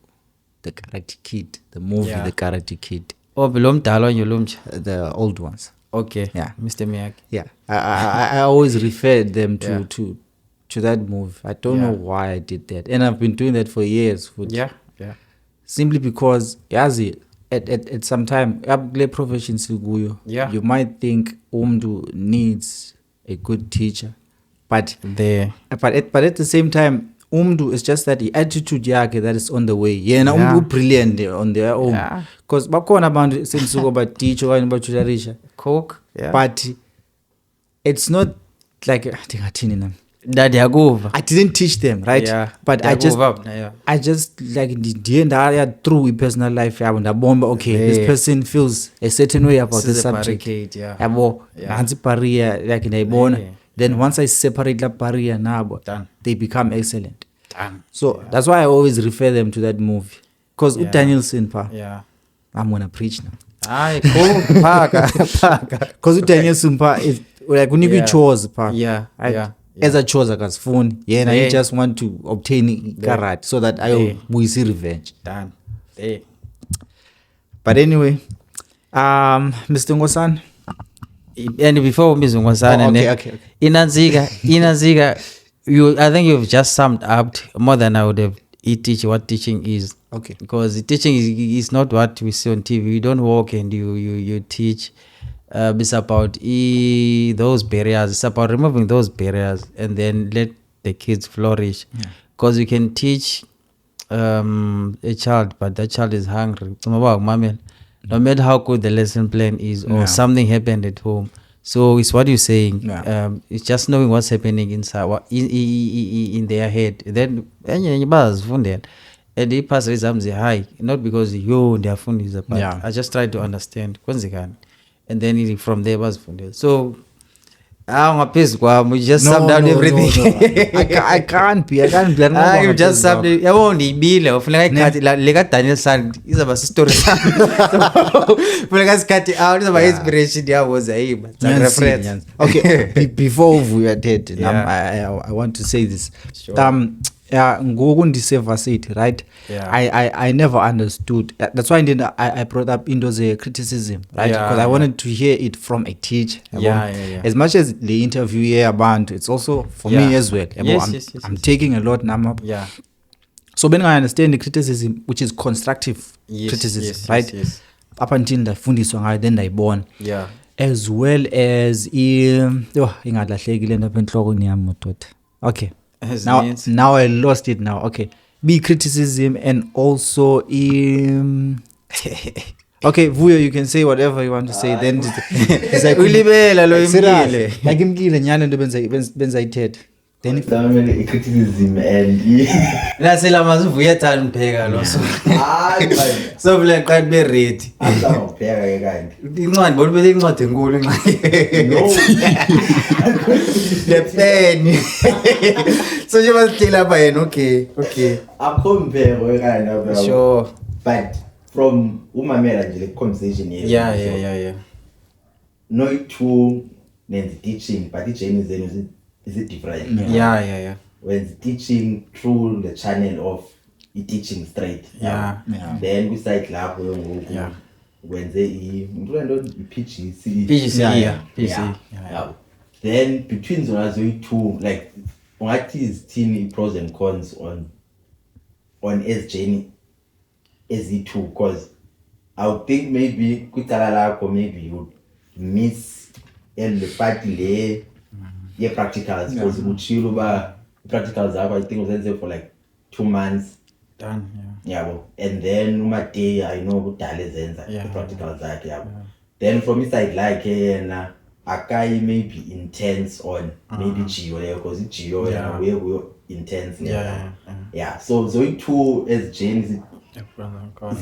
the Karate Kid, the movie, The Karate Kid. Oh, the old ones. Okay. Yeah, Mr. Miyagi. Yeah, I always refer them to that movie. I don't know why I did that, and I've been doing that for years. Simply because, at some time, profession you might think umdu needs a good teacher, but at the same time, umdu is just that the attitude yake that is on the way. Umdu brilliant on their own. Because bakona abantu sensuko ba teacher okanye ba tutorisha coke, but it's not like I didn't teach them, right? Yeah. But I just like the end I through personal life. This person feels a certain way about this subject. Then once I separate that barrier now, they become excellent. So that's why I always refer them to that movie. Because Danielson, I'm gonna preach now. Because Danielson is like when you chores, as a chores akasifuni yena he just want to obtain karat so that we see revenge. Done. But anyway, Mr. Ngosana, and before Mr. Ngosana, okay. Inazika, I think you've just summed up more than I would have what teaching is. Okay. Because teaching is not what we see on TV. You don't walk and you teach. It's about those barriers. It's about removing those barriers and then let the kids flourish. Because you can teach a child, but that child is hungry. No matter how good the lesson plan is or something happened at home. So it's what you're saying. It's just knowing what's happening inside, in their head. Then and the pass exams are high, not because their phone is apart. I just try to understand. And then from there was funded. So we just summed down everything. No. I can't be. You just summed it. I won't be like Daniel San is about story. Cut it out. It's about inspiration. Was a reference. Okay. Before we are dead, I want to say this. Sure. Varsity, right? I never understood. That's why I brought up Indo's criticism, right? Because I wanted to hear it from a teacher. As much as the interview here about, it's also for me as well. I'm taking a lot now. So when I understand the criticism, which is constructive criticism, right? Up until the fundiswa, then I born. As well as okay. Now I lost it now. Okay. Be criticism and also okay, Vuyo, you can say whatever you want to say. Then it's like then criticism and nasela mazivuya thana upheka lo so vele qala be ready upheka ke kanti incwadi bona bese incwadi enkulu incwadi no le pen so nje basitshela lapha yena okay akho mpheko kanti sure but from umamela nje le conversation here yeah no two nenze teaching but ijeni zenu is it different yeah when teaching through the channel of teaching straight then we side lapho ngoku wenze PGCE then between zona zo two like ungathi izithini pros and cons on as journey as two because I would think maybe kwicala lakho maybe you miss and the part le ye practicals because uchilo ba practicals zakho I think uzenze for like 2 months done yabo and then uma day I know kudala ezenza the practicals zakhe yabo then from inside like yena akai maybe intense on maybe geo leyo because geo yana we intense so it too as Jane is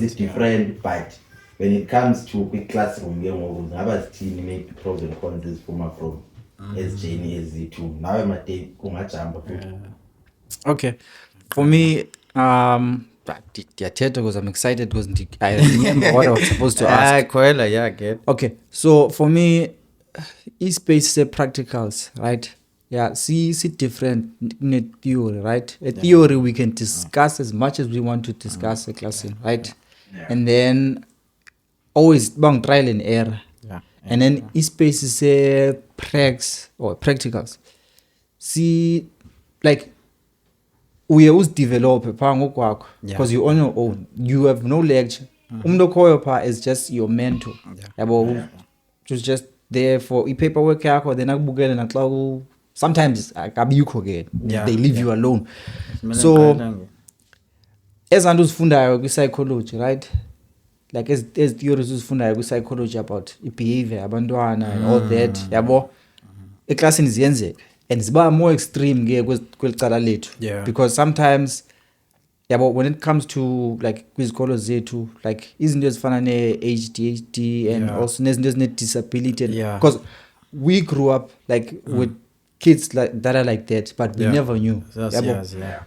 it different but when it comes to quick classroom ke ngoku ngaba sithini maybe pros and cons ezifuma from as Jane as it too nawe made kungajamba futhi okay for me because I'm excited because I remember what I was supposed to ask. Good. Okay, so for me, e-space is practicals, right? Yeah, see different in a theory, right? A theory we can discuss as much as we want to discuss a class in, right? And then always bang trial and error. And then e-space is a pracs or practicals. See, like we always develop because you're on your own. You have no lecture. Is just your mentor. Just there for paperwork then sometimes they leave you alone. So as Andus funda psychology, right? Like as theories funda psychology about behavior, abantwana and all that. A class in Zienze. And it's more extreme because sometimes but when it comes to like kwizikolo zethu like izinto ezifana ne-ADHD and also nezinto ezine-disability because we grew up like with kids like that are like that but we never knew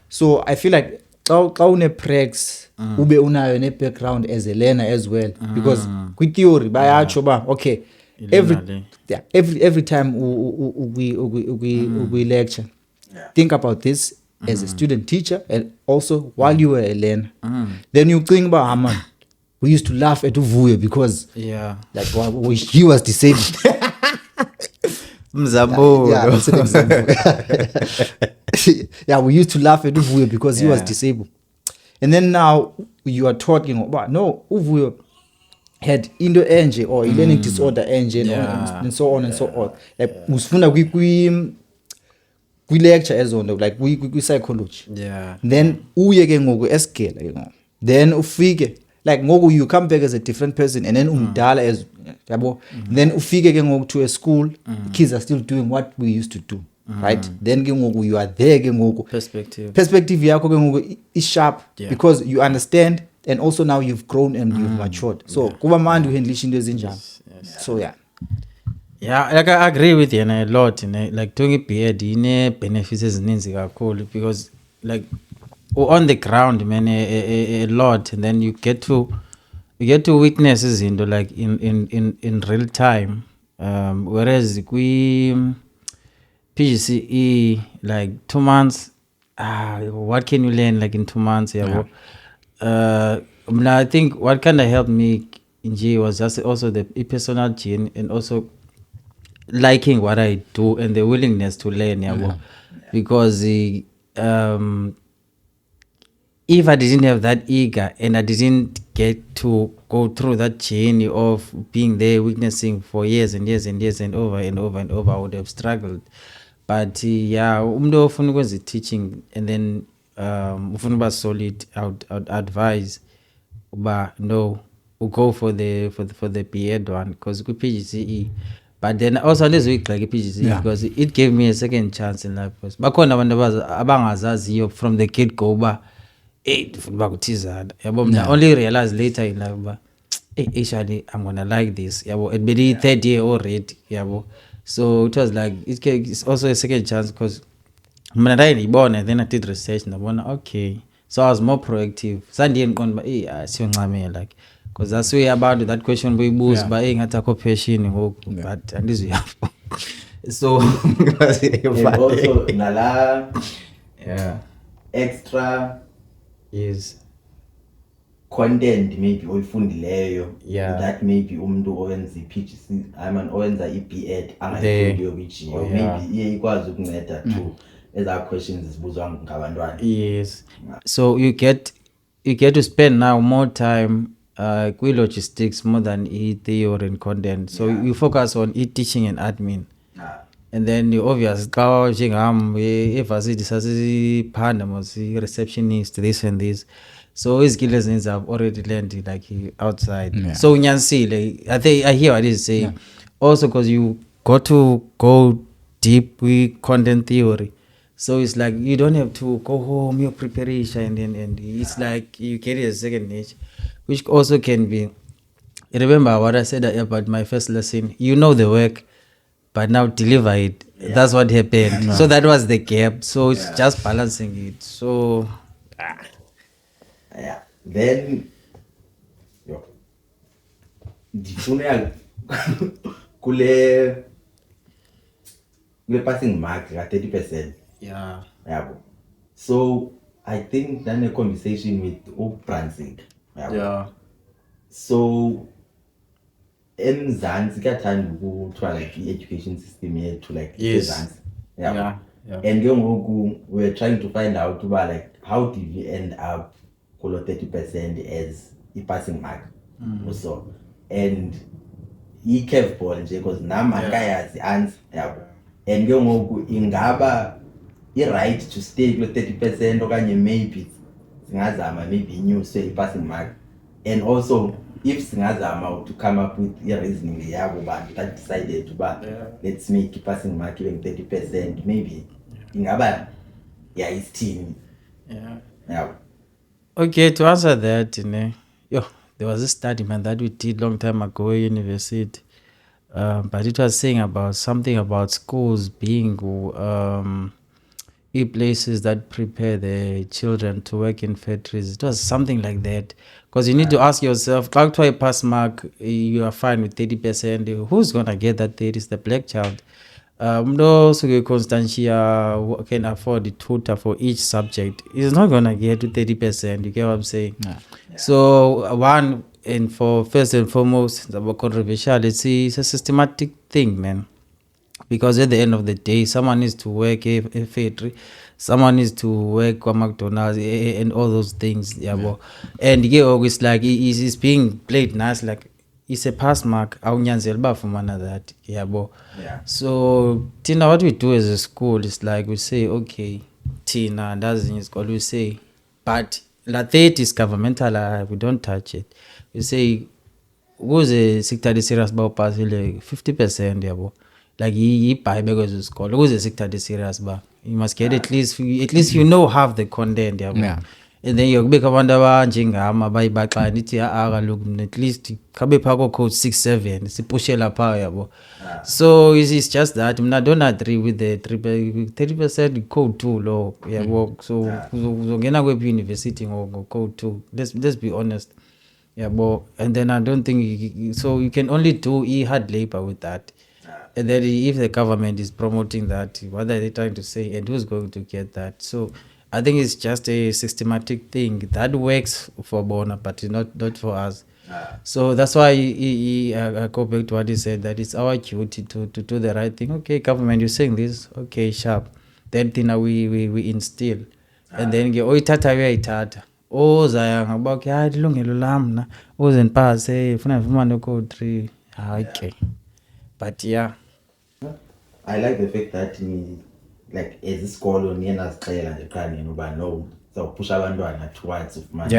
so I feel like xa une-pracs ube unayo ne-background as a learner as well because kwi-theory bayatsho ba okay every time we lecture think about this as a student teacher and also while you were a learner then you think about man we used to laugh at Uvuyo because like he was disabled that's an example we used to laugh at Uvuyo because he was disabled and then now you are talking about no Uvuyo had indo enje or learning disorder enje and so on and so on like usifunda kwi lecture ezona like kwi psychology then uye ke ngoku escale ke ngoku then ufike like ngoku you come back as a different person and then umdala as yabo then ufike ke ngoku to a school kids are still doing what we used to do right then ke ngoku you are there ke ngoku perspective yakho ke ngoku is sharp because you understand and also now you've grown and you've matured so kuba mandi uhandlisha into ezinjani so like I agree with you a lot like doing a beard ine benefits ezininzi kakhulu because like on the ground man a lot and then you get to witness izinto like in real time whereas kwi PGCE like 2 months what can you learn like in 2 months I think what kind of helped me in G was just also the personal gene and also liking what I do and the willingness to learn because if I didn't have that eager and I didn't get to go through that journey of being there witnessing for years and years and years and over and over and over I would have struggled but umdo ofuna ukwenza teaching and then ufuna uba solid I would advise uba no we'll go for the BEd one because with PGCE But then also this week like PGCE because it gave me a second chance in life. Bakhona abantu abangazaziyo from the get go ba futhi bakuthizana. Yabo mina only realize later in life ba actually I'm gonna like this. Yabo it be third year already. Yabo. So it was like it's also a second chance because when I born and then I did research and I went okay. So I was more proactive. Sandy and gone, but like because that's way about that question we boost by ngathi passion but and this we have. So and also nala extra content maybe oyifundileyo that maybe umuntu owenza iPGC owenza iBEd angayifundiyo kwiGO maybe iye ikwazi ukunceda too as questions zibuzwa ngabantwana. Yes. So you get to spend now more time logistics more than theory and content. So you focus on teaching and admin. And then you obviously go if I see this as a receptionist, this and this. So his skills I've already learned like outside. So Nyansi, I hear what he's saying. Also because you got to go deep with content theory. So it's like you don't have to go home, your preparation, and it's like you carry a second nature, which also can be. Remember what I said about my first lesson? You know the work, but now deliver it. That's what happened. So that was the gap. So it's just balancing it. So, then, kule passing mark at 30%. Yeah. So I think then a conversation with Branzig. So eMzansi kuyathanda ukuthiwa like i-education system yethu like eMzansi. And we're trying to find out about like how did we end up kulo 30% as a passing mark. So and i-curveball nje because nami akayazi answer. And ingaba right to stay kulo 30% okanye maybe singazama maybe inyuswe i-passing mark. And also if singazama to come up with a reasoning yabo bantu that decided to let's make i-passing mark even 30% maybe ingaba isithini. Okay, to answer that, there was a study man that we did long time ago at university. But it was saying about something about schools being places that prepare the children to work in factories. It was something like that. Because you need to ask yourself, how to a pass mark, you are fine with 30%. Who's going to get that 30? It's the black child. No, so Constantia can afford the tutor for each subject. He's not going to get to 30%. You get what I'm saying? So, one, and for first and foremost, about controversial, it's a systematic thing, man. Because at the end of the day, someone needs to work a factory, someone needs to work at McDonald's and all those things. And it's like it's being played nice, like it's a pass mark. That. So Tina, what we do as a school is like we say, okay, Tina, that's in school. We say, but la 30 is governmental. We don't touch it. We say, who's a sector serious about passing like 50%? Like he buy because school. Who's a sector serious about? You must get at least you know half the content. And then you become wonder jinga buy back and it look at least kabe pako code 6-7 si push la power. So it's just that I don't agree with the 30% code too low. So gonna go university or code too. Let's be honest. And then I don't think so you can only do hard labor with that. And then if the government is promoting that, what are they trying to say and who's going to get that? So I think it's just a systematic thing that works for Bona, but not for us. So that's why I go back to what he said, that it's our duty to do the right thing. Okay, government, you're saying this, okay, sharp. Then we instill. And then itata itata. Zayang about ilungelo lam na uzenipase funa vumane ko 3. Okay. But yeah. I like the fact that like as a school niyena sixela nje qani ngoba no so push abantwana towards of money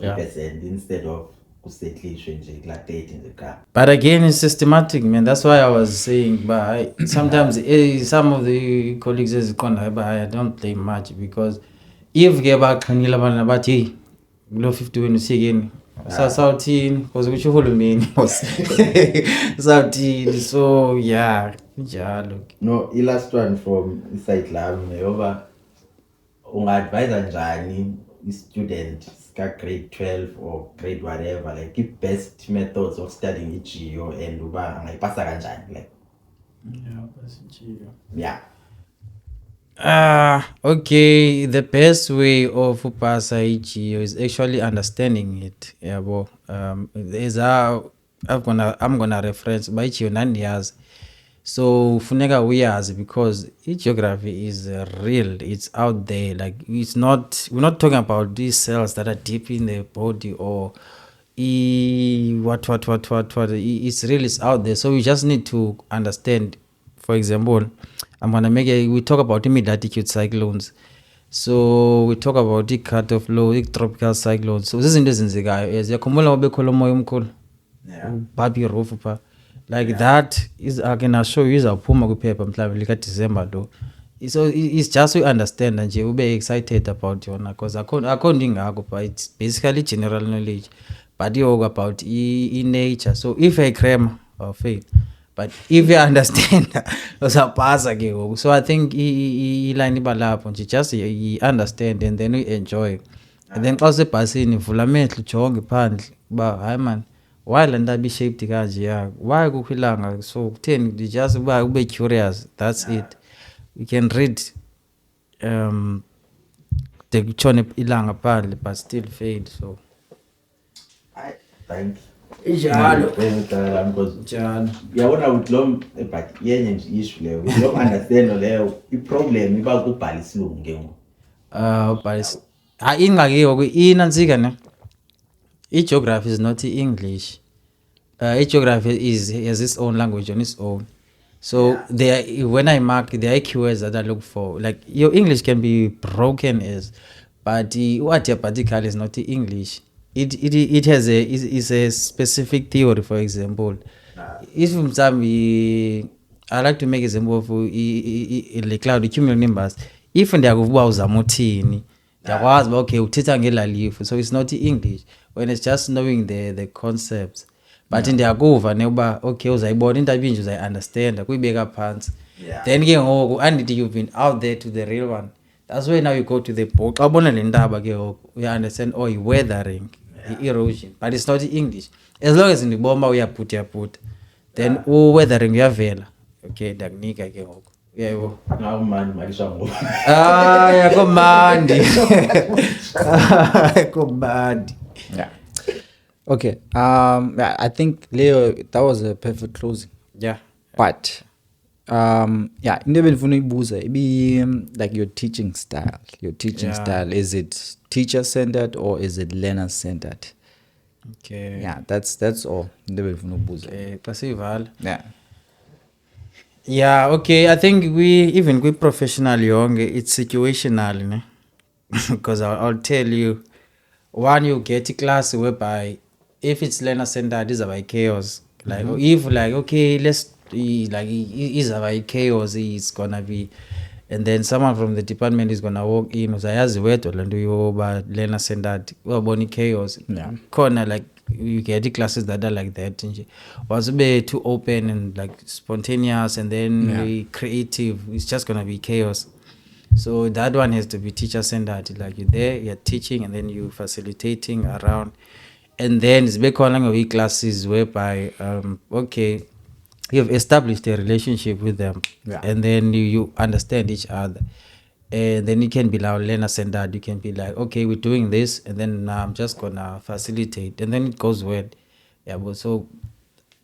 50% instead of kusetlishwe nje kula 30 nje ka. But again, it's systematic, man. That's why I was saying, but sometimes some of the colleagues I don't blame much, because if ke baqhanile abantu bathi hey lo 50 wenu sikeni sawuthini because kusho uhulumeni sawuthini, so yeah njalo. No, the last one from inside lami ngoba unga-advise njani i-student ka grade 12 or grade whatever, like the best methods of studying i-geo and uba angayipasa kanjani, like Okay, the best way of upasa i-geo is actually understanding it. I'm gonna reference by geo 9 years. So funeka uyazi, because geography is real, it's out there. Like we're not talking about these cells that are deep in the body or what it's real, it's out there. So we just need to understand. For example, we talk about the mid-latitude cyclones. So we talk about the cut-off low, the tropical cyclones. So this is indezenzekayo as yakhumbula obekhola umoya omkhulu babi roof pa like that is I can assure you izawuphuma kwiphepha mhlawumbe lika December lo. So it's just we understand nje ube excited about yona, because akho ndingako, but it's basically general knowledge, but you about in nature. So if I cram or fail, but if you understand uzapasa ke ngoku. So I think iline ibalapho nje, just you understand and then we enjoy. And then xa usebhasini vula amehlo ujonge phandle uba hayi man why le nto abi-shaped kanje ya, why kukho ilanga, so kutheni, just uba ube curious, that's it. You can read de kutshone ilanga phandle but still fade. So thank njalo njalo uyabona ukuthi lo but yenye nje issue leyo lo understand leyo i-problem iba kubhala isilungu ke ngoku but ingxaki yoku inantsika ne i-geography is not English. I-geography has its own language on its own. So when I mark, there are keywords that I look for. Like your English can be broken as, but what you particularly is not the English. It has a specific theory. For example, if I like to make example of the cloud cumulonimbus. If they are uzamutini, okay, uthetha ngelalifu. So it's not English when it's just knowing the concepts. But in the akuva neba okay uzayibona into abinje uzayi-understand kuyibeka phansi. Then ke ngoku and you've been out there to the real one. That's why now you go to the book. Xa ubona le ndaba ke ngoku you understand i-weathering, i-erosion, but it's not English. As long as ndibomba uyaputha then u-weathering uyavela. Okay, ndakunika ke ngoku. Yebo. Ngawumandi malisha ngoku. Yakho mandi. Kumandi. Yeah. Okay. I think Leo, that was a perfect closing. Yeah. But yeah, never be like your teaching style. Your teaching style, is it teacher centered or is it learner centered? Okay. Yeah, that's all. Never Passival. Yeah. Yeah, okay. I think we professional young, it's situational, ne? Because I'll tell you, one, you get a class whereby if it's learner centered, it's about chaos. Like if like okay, let's like it's about chaos, it's gonna be, and then someone from the department is gonna walk in, uzayazi wethu lento yoba learner centered, uboni chaos. Yeah. Corner like you get the classes that are like that. Was be too open and like spontaneous and then creative, it's just gonna be chaos. So that one has to be teacher centered. Like you're there, you're teaching, and then you facilitating around, and then it's big calling classes whereby okay, you've established a relationship with them, and then you understand each other, and then you can be like learner centered. You can be like, okay, we're doing this, and then I'm just gonna facilitate, and then it goes well. Yeah, but so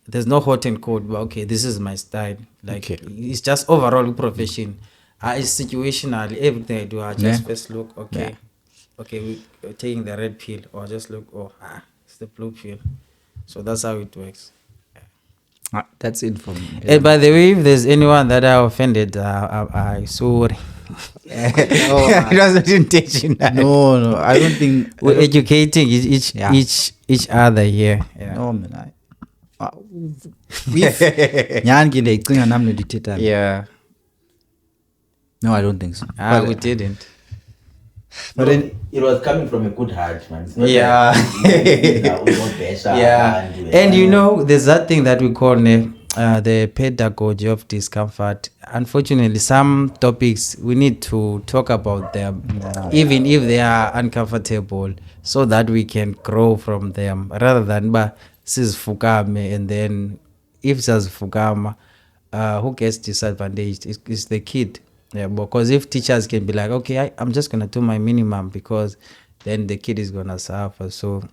there's no hot and cold. But okay, this is my style. Like it's just overall profession. It's situational. Everything I do, I just first look, okay, we're taking the red pill, or just look, it's the blue pill. So that's how it works. That's it for me. And by the way, if there's anyone that I offended, I sorry. It was not intentional. No, I don't think We're educating each other here. Yeah. No man, Nyangi ndiyicinga nami ndithetha. Yeah. No, I don't think so. We didn't. But then it was coming from a good heart, man. It's not yeah. Yeah. And you know, there's that thing that we call the pedagogy of discomfort. Unfortunately, some topics we need to talk about them, even if they are uncomfortable, so that we can grow from them, rather than sizifukame, and then if sizifukama, who gets disadvantaged is the kid. Yeah, because if teachers can be like, okay, I'm just gonna do my minimum, because then the kid is gonna suffer. So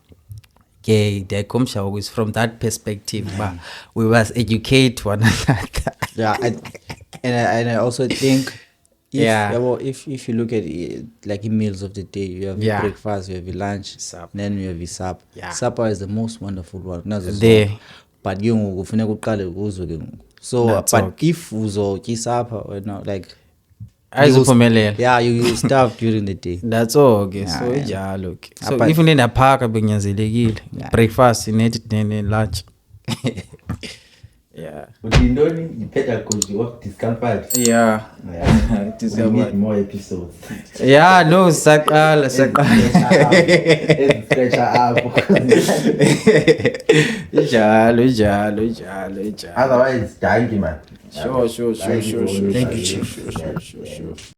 okay, the Komsha is from that perspective, but we must educate one another. Yeah, and I also think if you look at it, like in meals of the day, you have breakfast, you have your lunch, then you have your supper. Supper is the most wonderful one. But you kufuneka uqale uzwe ke. So but if uzotya supper, like you starve during the day. That's all. Okay. So njalo. So if unenda phaka benyanzelekile. Breakfast and lunch. Yeah. But you know the pedagogy of discomfort. Yeah. We need more episodes. Yeah, no, sakala. Otherwise, thank you, man. Sure. Thank you, Chief. Sure.